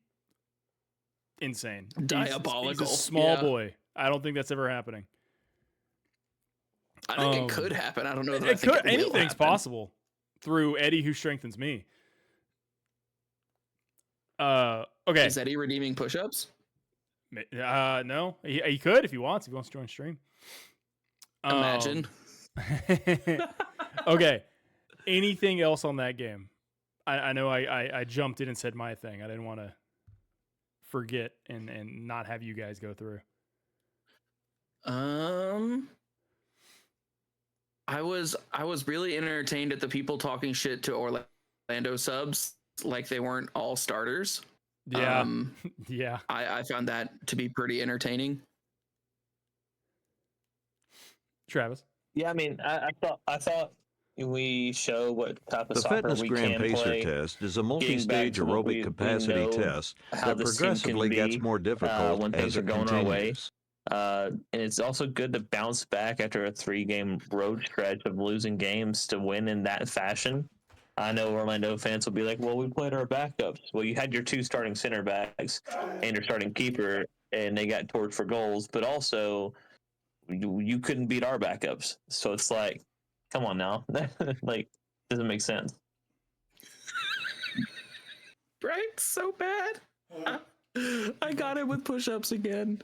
insane. Diabolical. He's a small boy. I don't think that's ever happening. I think it could happen. I don't know. It could. Anything's possible through Eddie, who strengthens me. Okay. Is Eddie redeeming push-ups? No, he could if he wants. If he wants to join stream. Imagine. Okay. Anything else on that game? I know I jumped in and said my thing. I didn't want to forget and not have you guys go through. I was really entertained at the people talking shit to Orlando subs like they weren't all starters. Yeah. Yeah. I found that to be pretty entertaining. Travis. Yeah, I mean, I thought we show what type of The soccer Fitness we Gram can Pacer play. test is a Getting back multi-stage to what aerobic we capacity know test how that this team can progressively gets be more difficult when things as are it going our way. continues. And it's also good to bounce back after a 3-game road stretch of losing games to win in that fashion. I know Orlando fans will be like, well, we played our backups. Well, you had your 2 starting center backs and your starting keeper, and they got torched for goals, but also you couldn't beat our backups. So it's like, come on now. Like, doesn't make sense. Right? So bad. I got it with push-ups again.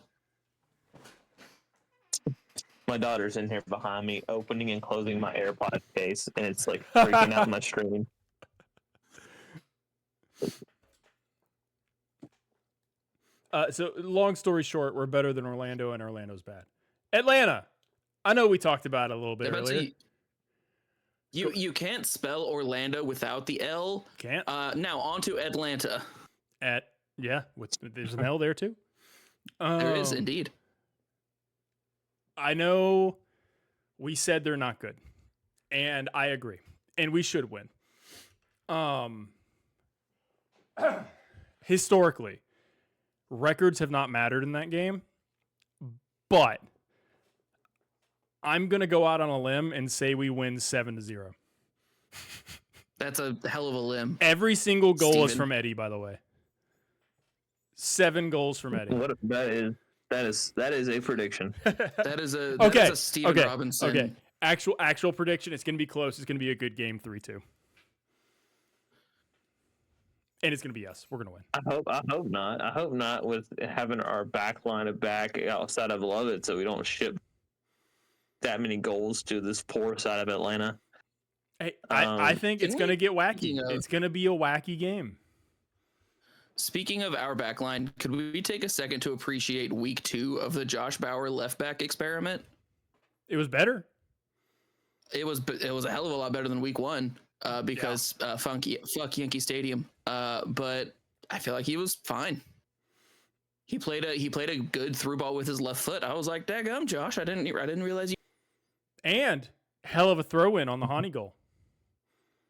My daughter's in here behind me, opening and closing my AirPod case, and it's like freaking out my screen. So long story short, we're better than Orlando, and Orlando's bad. Atlanta. I know we talked about it a little bit earlier. You can't spell Orlando without the L. Can't. Now on to Atlanta. There's an L there too. There is indeed. I know we said they're not good, and I agree, and we should win. Historically, records have not mattered in that game, but I'm gonna go out on a limb and say we win 7-0. That's a hell of a limb. Every single goal is Steven. from Eddie, by the way. 7 goals from Eddie. That is a prediction. That is a Okay. Steven Robinson. Okay. Actual prediction. It's gonna be close. It's gonna be a good game, 3-2. And it's gonna be us. We're gonna win. I hope not. I hope not with having our back line of back outside of Lovett, so we don't ship that many goals to this poor side of Atlanta. Hey, I think it's gonna get wacky. Of- It's gonna be a wacky game. Speaking of our back line, could we take a second to appreciate week 2 of the Josh Bauer left back experiment? It was better. It was a hell of a lot better than week 1 because fuck Yankee Stadium. But I feel like he was fine. He played a good through ball with his left foot. I was like, daggum, Josh, I didn't realize you. And hell of a throw in on the Hani goal.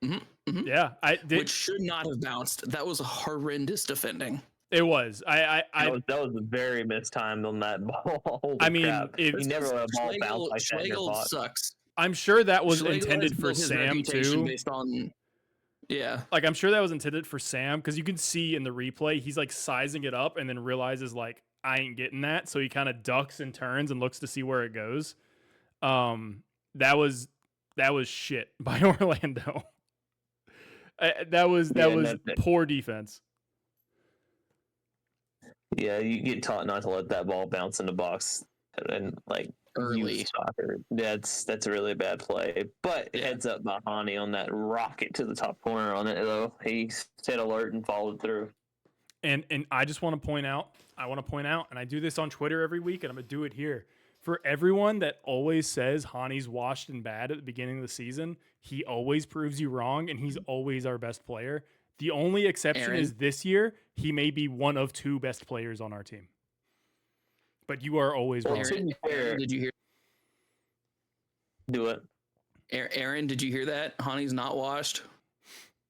Mm-hmm. Yeah, I did. Which should not have bounced. That was horrendous defending. It was. That was very mistimed on that ball. Holy I mean, crap. You never let a ball bounce like that in your Schlegel box. sucks. I'm sure that was Schlegel intended has for built his Sam reputation too. Based on, yeah. Like, I'm sure that was intended for Sam because you can see in the replay he's like sizing it up and then realizes like I ain't getting that, so he kind of ducks and turns and looks to see where it goes. That was shit by Orlando. That was poor defense. Yeah, you get taught not to let that ball bounce in the box and like Early. youth soccer. That's a really bad play. But heads up by Hani on that rocket to the top corner on it though. He stayed alert and followed through. And I just want to point out, and I do this on Twitter every week, and I'm gonna do it here. For everyone that always says Hani's washed and bad at the beginning of the season, he always proves you wrong, and he's always our best player. The only exception is this year, he may be one of 2 best players on our team. But you are always wrong. Aaron, did you hear? Do it. Aaron, did you hear that? Hani's not washed.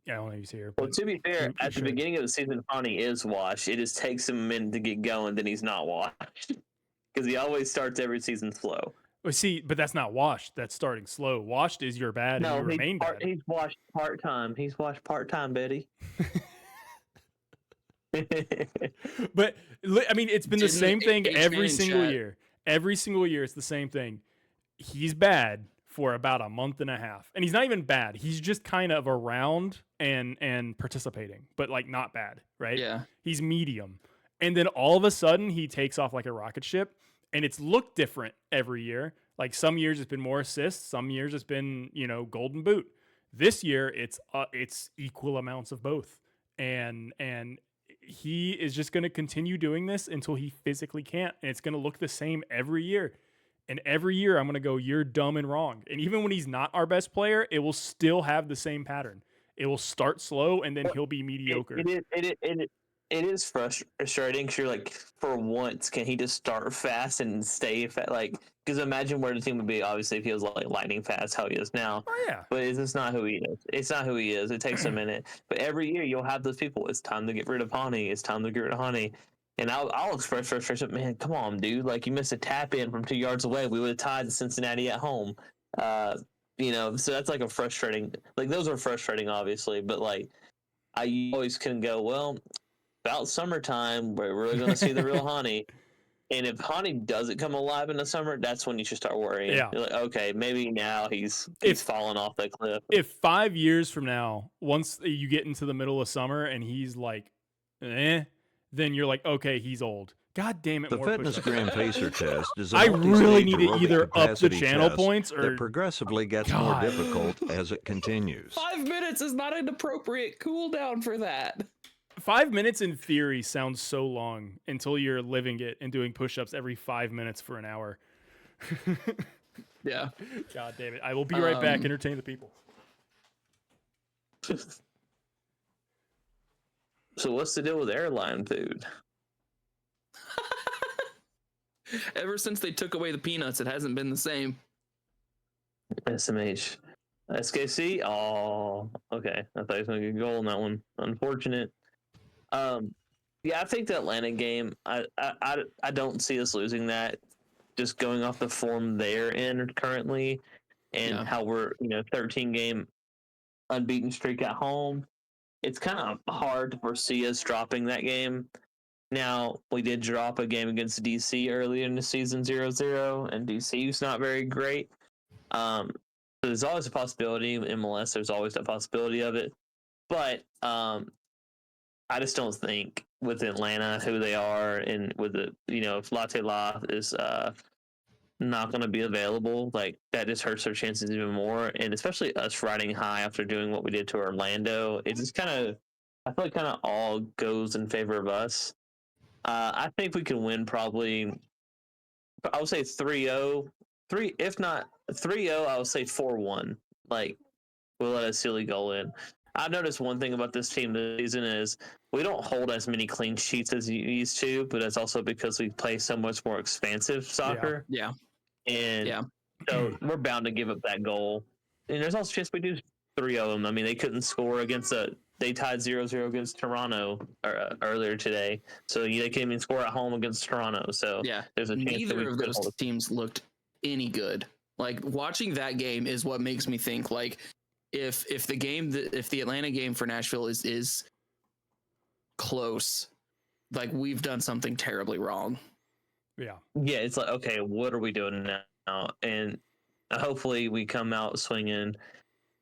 Yeah, I don't know if he's here. Well, to be fair, at the beginning of the season, Hani is washed. It just takes him a minute to get going, then he's not washed. Because he always starts every season slow. Well, see, but that's not washed. That's starting slow. Washed is you're bad and you remain bad. He's washed part-time. He's washed part-time, Betty. But, I mean, it's been the same thing every single year. Every single year, it's the same thing. He's bad for about a month and a half. And he's not even bad. He's just kind of around and participating, but, like, not bad, right? Yeah. He's medium. And then all of a sudden, he takes off like a rocket ship. And it's looked different every year. Like some years it's been more assists, some years it's been, golden boot. This year it's equal amounts of both. And he is just going to continue doing this until he physically can't. And it's going to look the same every year. And every year I'm going to go, you're dumb and wrong. And even when he's not our best player, it will still have the same pattern. It will start slow and then he'll be mediocre. it is frustrating because you're like, for once, can he just start fast and stay fast? Like, because imagine where the team would be, obviously, if he was like lightning fast, how he is now. Oh yeah. But it's just not who he is. It's not who he is. It takes a minute. But every year you'll have those people. It's time to get rid of Honey. It's time to get rid of Honey. And I'll express frustration. Man, come on, dude. Like, you missed a tap in from 2 yards away. We would have tied Cincinnati at home. So that's like a frustrating. Like, those are frustrating, obviously. But like, I always can go, well, about summertime, we're really going to see the real Honey. And if Honey doesn't come alive in the summer, that's when you should start worrying. Yeah. You're like, okay, maybe now he's fallen off the cliff. If 5 years from now, once you get into the middle of summer and he's like, then you're like, okay, he's old. God damn it! The more Fitness push-ups. Gram Pacer test is a I really multi-stage need to aerobic either up the capacity channel test points or that progressively gets more difficult as it continues. 5 minutes is not an appropriate cooldown for that. 5 minutes in theory sounds so long until you're living it and doing push-ups every 5 minutes for an hour. Yeah. God damn it! I will be right back. Entertain the people. So what's the deal with airline food? Ever since they took away the peanuts, it hasn't been the same. SMH. SKC? Oh, okay. I thought he was going to get a goal on that one. Unfortunate. Yeah, I think the Atlanta game, I don't see us losing that. Just going off the form they're in currently and how we're, 13-game unbeaten streak at home. It's kind of hard to foresee us dropping that game. Now, we did drop a game against DC earlier in the season 0-0, and DC's not very great. So there's always a possibility in MLS. There's always a possibility of it. But I just don't think with Atlanta, who they are, and with the, if Latte La is not going to be available, like, that just hurts their chances even more. And especially us riding high after doing what we did to Orlando, it just I feel like kind of all goes in favor of us. I think we can win probably, I would say 3-0. If not 3-0, I would say 4-1. Like, we'll let a silly goal in. I've noticed one thing about this team this season is we don't hold as many clean sheets as you used to, but that's also because we play so much more expansive soccer. Yeah. And so we're bound to give up that goal. And there's also a chance we do 3-0 them. I mean, they couldn't score they tied 0-0 against Toronto earlier today. So they can't even score at home against Toronto. So there's a chance neither of those teams looked any good. Like, watching that game is what makes me think, like, if the Atlanta game for Nashville is close, like, we've done something terribly wrong. Yeah, it's like, okay, what are we doing now? And hopefully we come out swinging.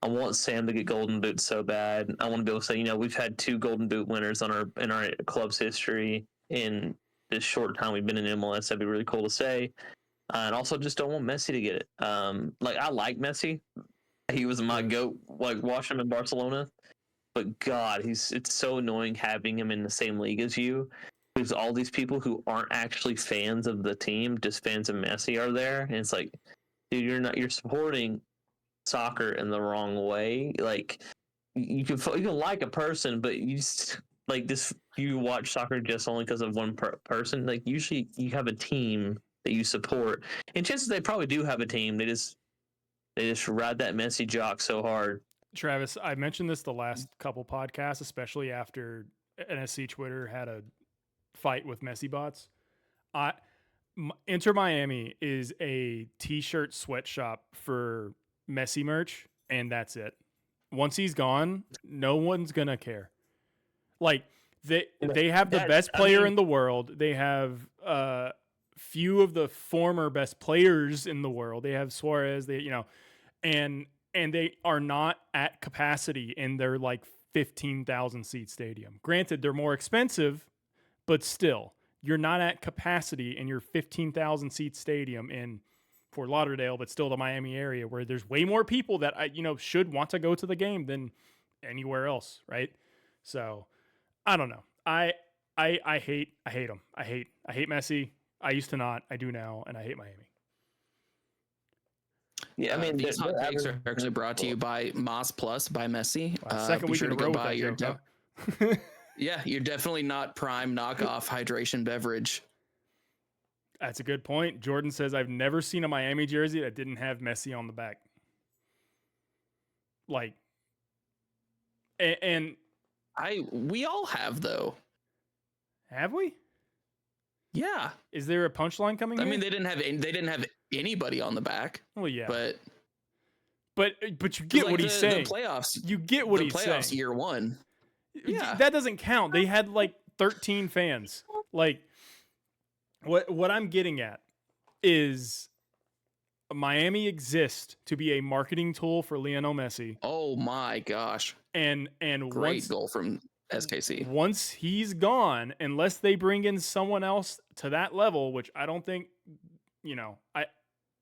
I want Sam to get Golden Boot so bad. I want to be able to say, we've had 2 Golden Boot winners in our club's history in this short time we've been in MLS. That'd be really cool to say. And also, just don't want Messi to get it. Like, I like Messi. He was my goat. Like, watching him in Barcelona. But God, it's so annoying having him in the same league as you. Because all these people who aren't actually fans of the team, just fans of Messi, are there, and it's like, dude, you're supporting soccer in the wrong way. Like, you can like a person, but you just like this. You watch soccer just only because of one person. Like, usually you have a team that you support, and chances they probably do have a team. They just ride that Messi jock so hard. Travis, I mentioned this the last couple podcasts, especially after NSC Twitter had a fight with Messi bots. Inter Miami is a t-shirt sweatshop for Messi merch, and that's it. Once he's gone, no one's gonna care. Like, they have the best player in the world. They have few of the former best players in the world. They have Suarez. And they are not at capacity in their like 15,000 seat stadium. Granted, they're more expensive, but still, you're not at capacity in your 15,000 seat stadium in Fort Lauderdale, but still the Miami area, where there's way more people that should want to go to the game than anywhere else, right? So I don't know. I hate him. I hate Messi. I used to not. I do now, and I hate Miami. Yeah, I mean, these hot takes are actually brought to you by Moss Plus by Messi. Second be week sure in to a row go with buy that your joke, huh? Yeah, you're definitely not prime knockoff hydration beverage. That's a good point. Jordan says, I've never seen a Miami jersey that didn't have Messi on the back. Like, and we all have though. have we? Yeah. Is there a punchline coming? I here? mean, they didn't have anybody on the back. Well, yeah, but you get what he's saying. The playoffs. You get what he's saying. The playoffs year one. Yeah. That doesn't count. They had like 13 fans. Like, what I'm getting at is Miami exists to be a marketing tool for Lionel Messi. Oh my gosh. And great goal from SKC. Once he's gone, unless they bring in someone else to that level, which I don't think,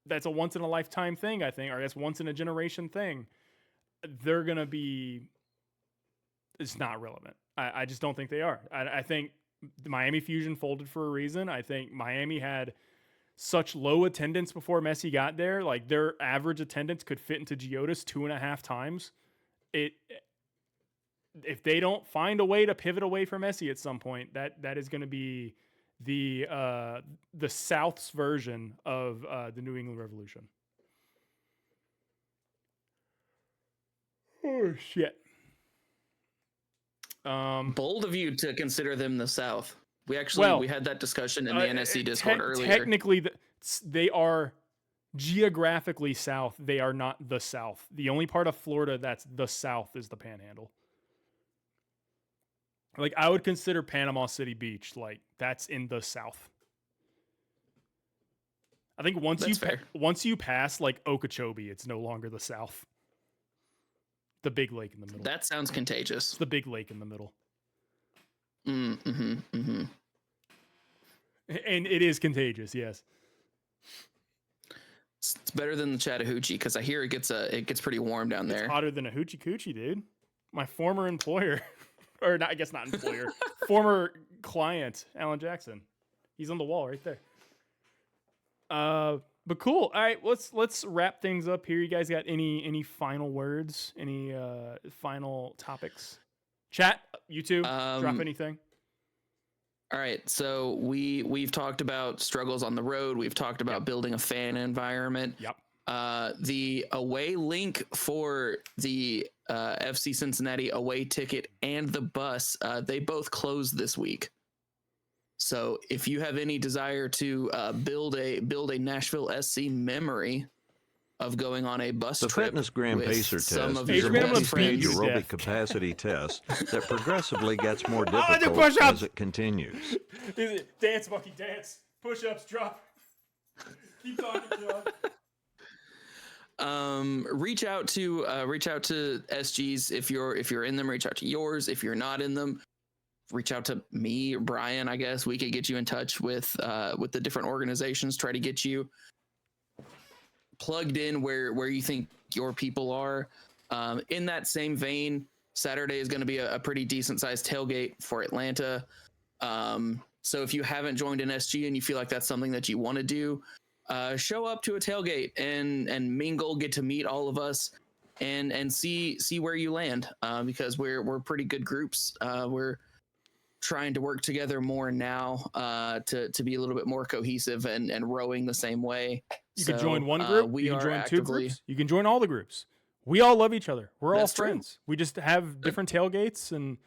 that's a once in a lifetime thing, I think, or that's once in a generation thing. They're going to be, it's not relevant. I just don't think they are. I think the Miami Fusion folded for a reason. I think Miami had such low attendance before Messi got there. Like, their average attendance could fit into Giotto's 2.5 times. If they don't find a way to pivot away from Messi at some point, that is going to be the South's version of the New England Revolution. Oh shit! Bold of you to consider them the South. We had that discussion in the NSC Discord earlier. Technically, they are geographically South. They are not the South. The only part of Florida that's the South is the Panhandle. Like, I would consider Panama City Beach, like, that's in the South. I think once you pass like Okeechobee, it's no longer the South. The big lake in the middle. That sounds contagious. It's the big lake in the middle. Mm-hmm. And it is contagious, yes. It's better than the Chattahoochee because I hear it gets pretty warm down there. It's hotter than a hoochie coochie, dude. My former employer, or not, I guess not employer, former client, Alan Jackson. He's on the wall right there. But cool. All right, let's wrap things up here. You guys got any final words? Any final topics? Chat, you two, drop anything. All right, so we've talked about struggles on the road. We've talked about building a fan environment. Yep. The away link for the FC Cincinnati away ticket and the bus, they both closed this week. So if you have any desire to build a Nashville SC memory of going on a bus trip, the Fitness Gram Pacer test is a multi-stage aerobic capacity test that progressively gets more difficult as it continues. Dance, Bucky, dance. Push-ups, drop. Keep talking, John. Reach out to SGs if you're in them. Reach out to yours if you're not in them. Reach out to me or Brian. I guess we could get you in touch with the different organizations. Try to get you plugged in where you think your people are. In that same vein, Saturday is going to be a pretty decent sized tailgate for Atlanta. So if you haven't joined an SG and you feel like that's something that you want to do, show up to a tailgate and mingle, get to meet all of us and see where you land, because we're pretty good groups. We're trying to work together more now to be a little bit more cohesive and rowing the same way. You can join one group, you can join two groups, you can join all the groups. We all love each other. We're all friends. We just have different tailgates and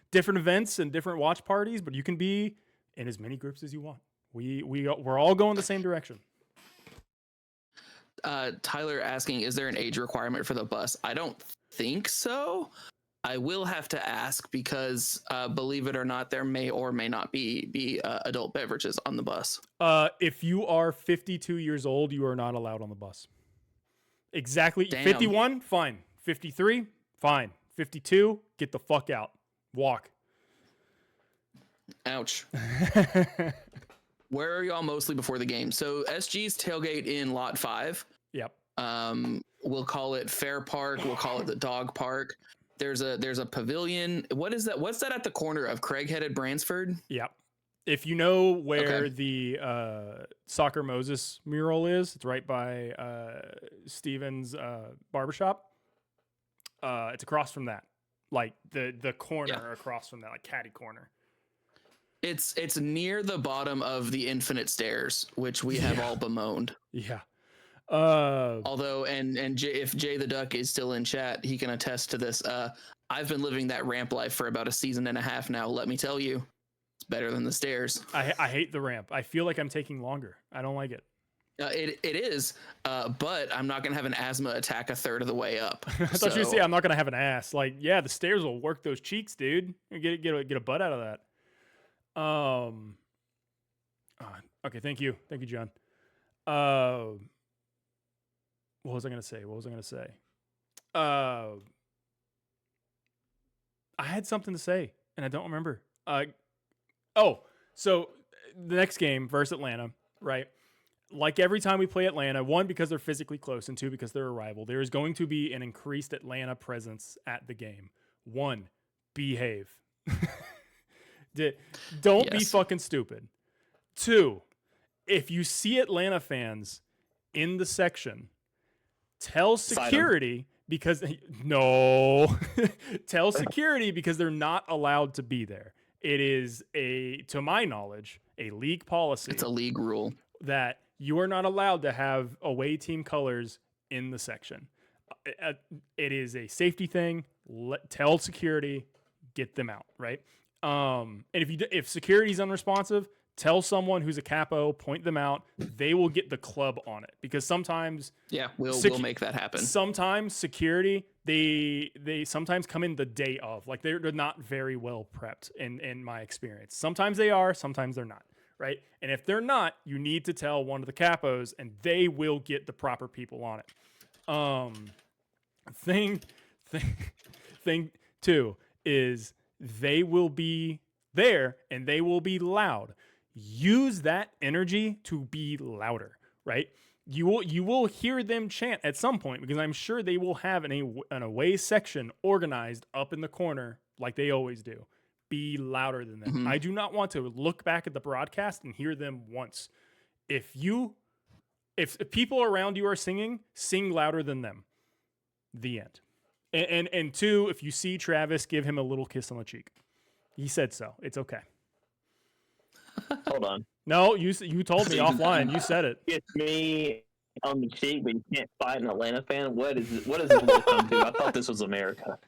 different events and different watch parties, but you can be in as many groups as you want. We're all going the same direction. Tyler asking, is there an age requirement for the bus? I don't think so. I will have to ask because, believe it or not, there may or may not be adult beverages on the bus. If you are 52 years old, you are not allowed on the bus. Exactly. Damn. 51, fine. 53, fine. 52, get the fuck out. Walk. Ouch. Where are y'all mostly before the game? So SG's tailgate in Lot 5. Yep. We'll call it Fair Park. We'll call it the Dog Park. There's a pavilion. What is that? What's that at the corner of Craighead at Bransford? Yep. If you know where the Soccer Moses mural is, it's right by Steven's barbershop. It's across from that. like the corner across from that, like caddy corner. It's near the bottom of the infinite stairs, which we have all bemoaned. Yeah. Although, if Jay the Duck is still in chat, he can attest to this. I've been living that ramp life for about a season and a half now. Let me tell you, it's better than the stairs. I hate the ramp. I feel like I'm taking longer. I don't like it. It is, but I'm not gonna have an asthma attack a third of the way up. I thought you were saying I'm not gonna have an ass. Like, yeah, the stairs will work those cheeks, dude. Get a butt out of that. Okay, thank you, John. What was I gonna say? I had something to say and I don't remember. So the next game versus Atlanta, right? Like every time we play Atlanta, one, because they're physically close, and two, because they're a rival, there is going to be an increased Atlanta presence at the game. One, behave. Don't be fucking stupid. Two, if you see Atlanta fans in the section, tell security because tell security because they're not allowed to be there. It is to my knowledge, a league policy. It's a league rule that you are not allowed to have away team colors in the section. It is a safety thing. Tell security, get them out, right? And if security's unresponsive, tell someone who's a capo, point them out. They will get the club on it because sometimes we'll make that happen. Sometimes security they sometimes come in the day of, like they're not very well prepped in my experience. Sometimes they are, sometimes they're not. Right. And if they're not, you need to tell one of the capos and they will get the proper people on it. Thing two is they will be there and they will be loud. Use that energy to be louder, right? You will hear them chant at some point because I'm sure they will have an away section organized up in the corner like they always do. Be louder than them. Mm-hmm. I do not want to look back at the broadcast and hear them once. If people around you are singing, sing louder than them. The end. And two, if you see Travis, give him a little kiss on the cheek. He said so. It's okay. Hold on. No, you told me offline. You said it. It's me on the cheek, but you can't fight an Atlanta fan. What is this world come to? I thought this was America.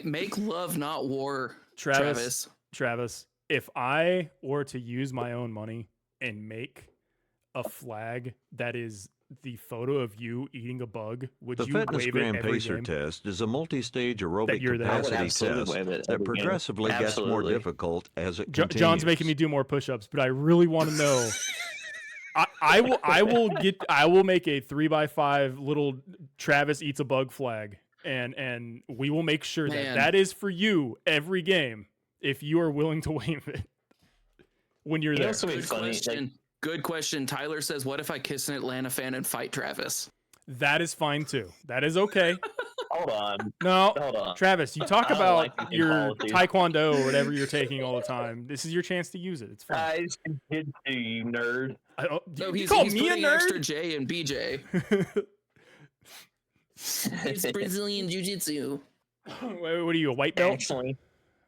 Make love, not war. Travis, if I were to use my own money and make a flag that is the photo of you eating a bug, would you wave it every game? The Fitness Gram Pacer test is a multi-stage aerobic capacity test that progressively gets more difficult as it continues. John's making me do more push-ups, but I really want to know. I will make a 3x5 little Travis eats a bug flag. And we will make sure that is for you every game if you are willing to wave it when you're there. Good question. Tyler says, what if I kiss an Atlanta fan and fight Travis? That is fine too. That is okay. Hold on. Travis, you talk about your taekwondo or whatever you're taking all the time. This is your chance to use it. It's fine. I did to you, nerd. He's putting extra J and BJ. It's Brazilian Jiu-Jitsu. What are you, a white belt? Actually,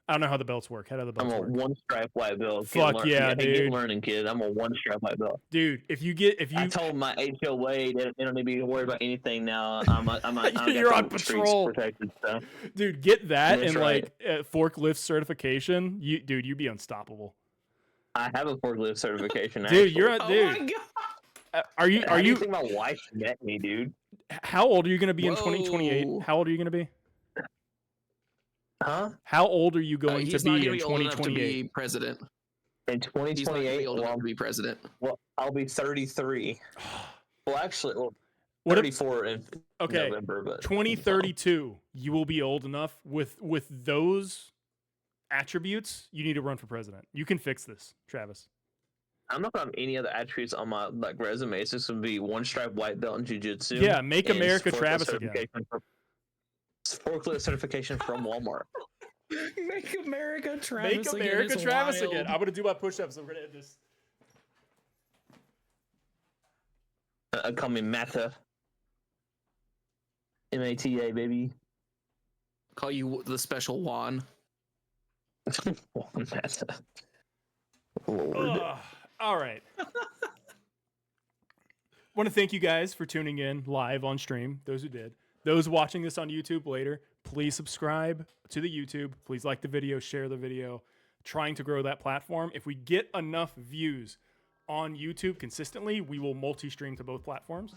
I don't know how the belts work. How do the belts work? I'm a one-stripe white belt. Fuck yeah, dude. Keep learning, kid. I'm a one-stripe white belt. Dude, I told my HOA they don't need to be worried about anything now. You're on patrol. Protected, so. Dude, get that and forklift certification. You'd be unstoppable. I have a forklift certification. Dude, you're a dude. Oh my God. Are you? I think my wife met me, dude. How old are you going to be in 2028? How old are you going to be? Huh? How old are you going to be in 2028? To be president. In 2028, old enough to be president. Well, I'll be 33. Well, actually, 34 in November. But 2032, you will be old enough with those attributes. You need to run for president. You can fix this, Travis. I'm not gonna have any other attributes on my resume. It's just gonna be one stripe white belt in jiu-jitsu. Yeah, make America Travis again. Forklift certification from Walmart. Make America Travis again. Make America Travis again. I'm gonna do my push-ups. I'm gonna end this. Call me Mata. MATA, baby. Call you the special Juan. Lord. All right. Want to thank you guys for tuning in live on stream. Those who did. Those watching this on YouTube later, please subscribe to the YouTube. Please like the video, share the video. Trying to grow that platform. If we get enough views on YouTube consistently, we will multi-stream to both platforms.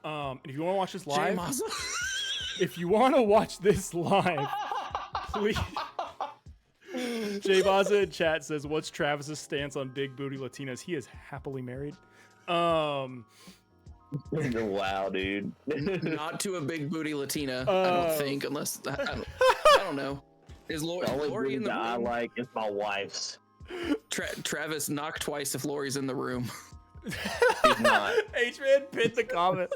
And if you want to watch this live, if you want to watch this live, please. Jay Baza in chat says, "What's Travis's stance on big booty Latinas? He is happily married." Wow, dude. Not to a big booty Latina, I don't think, unless I don't know. Is Lori in the room? I like is my wife's. Travis, knock twice if Lori's in the room. She's not. H-Man pinned the comment.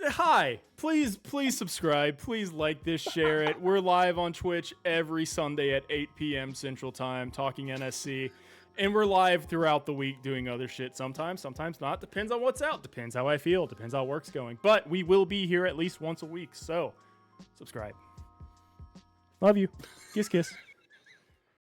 Hi, please subscribe. Please like this, share it. We're live on Twitch every Sunday at 8 p.m. Central Time, talking NSC. And we're live throughout the week doing other shit sometimes not. Depends on what's out. Depends how I feel. Depends how work's going. But we will be here at least once a week. So subscribe. Love you. Kiss, kiss.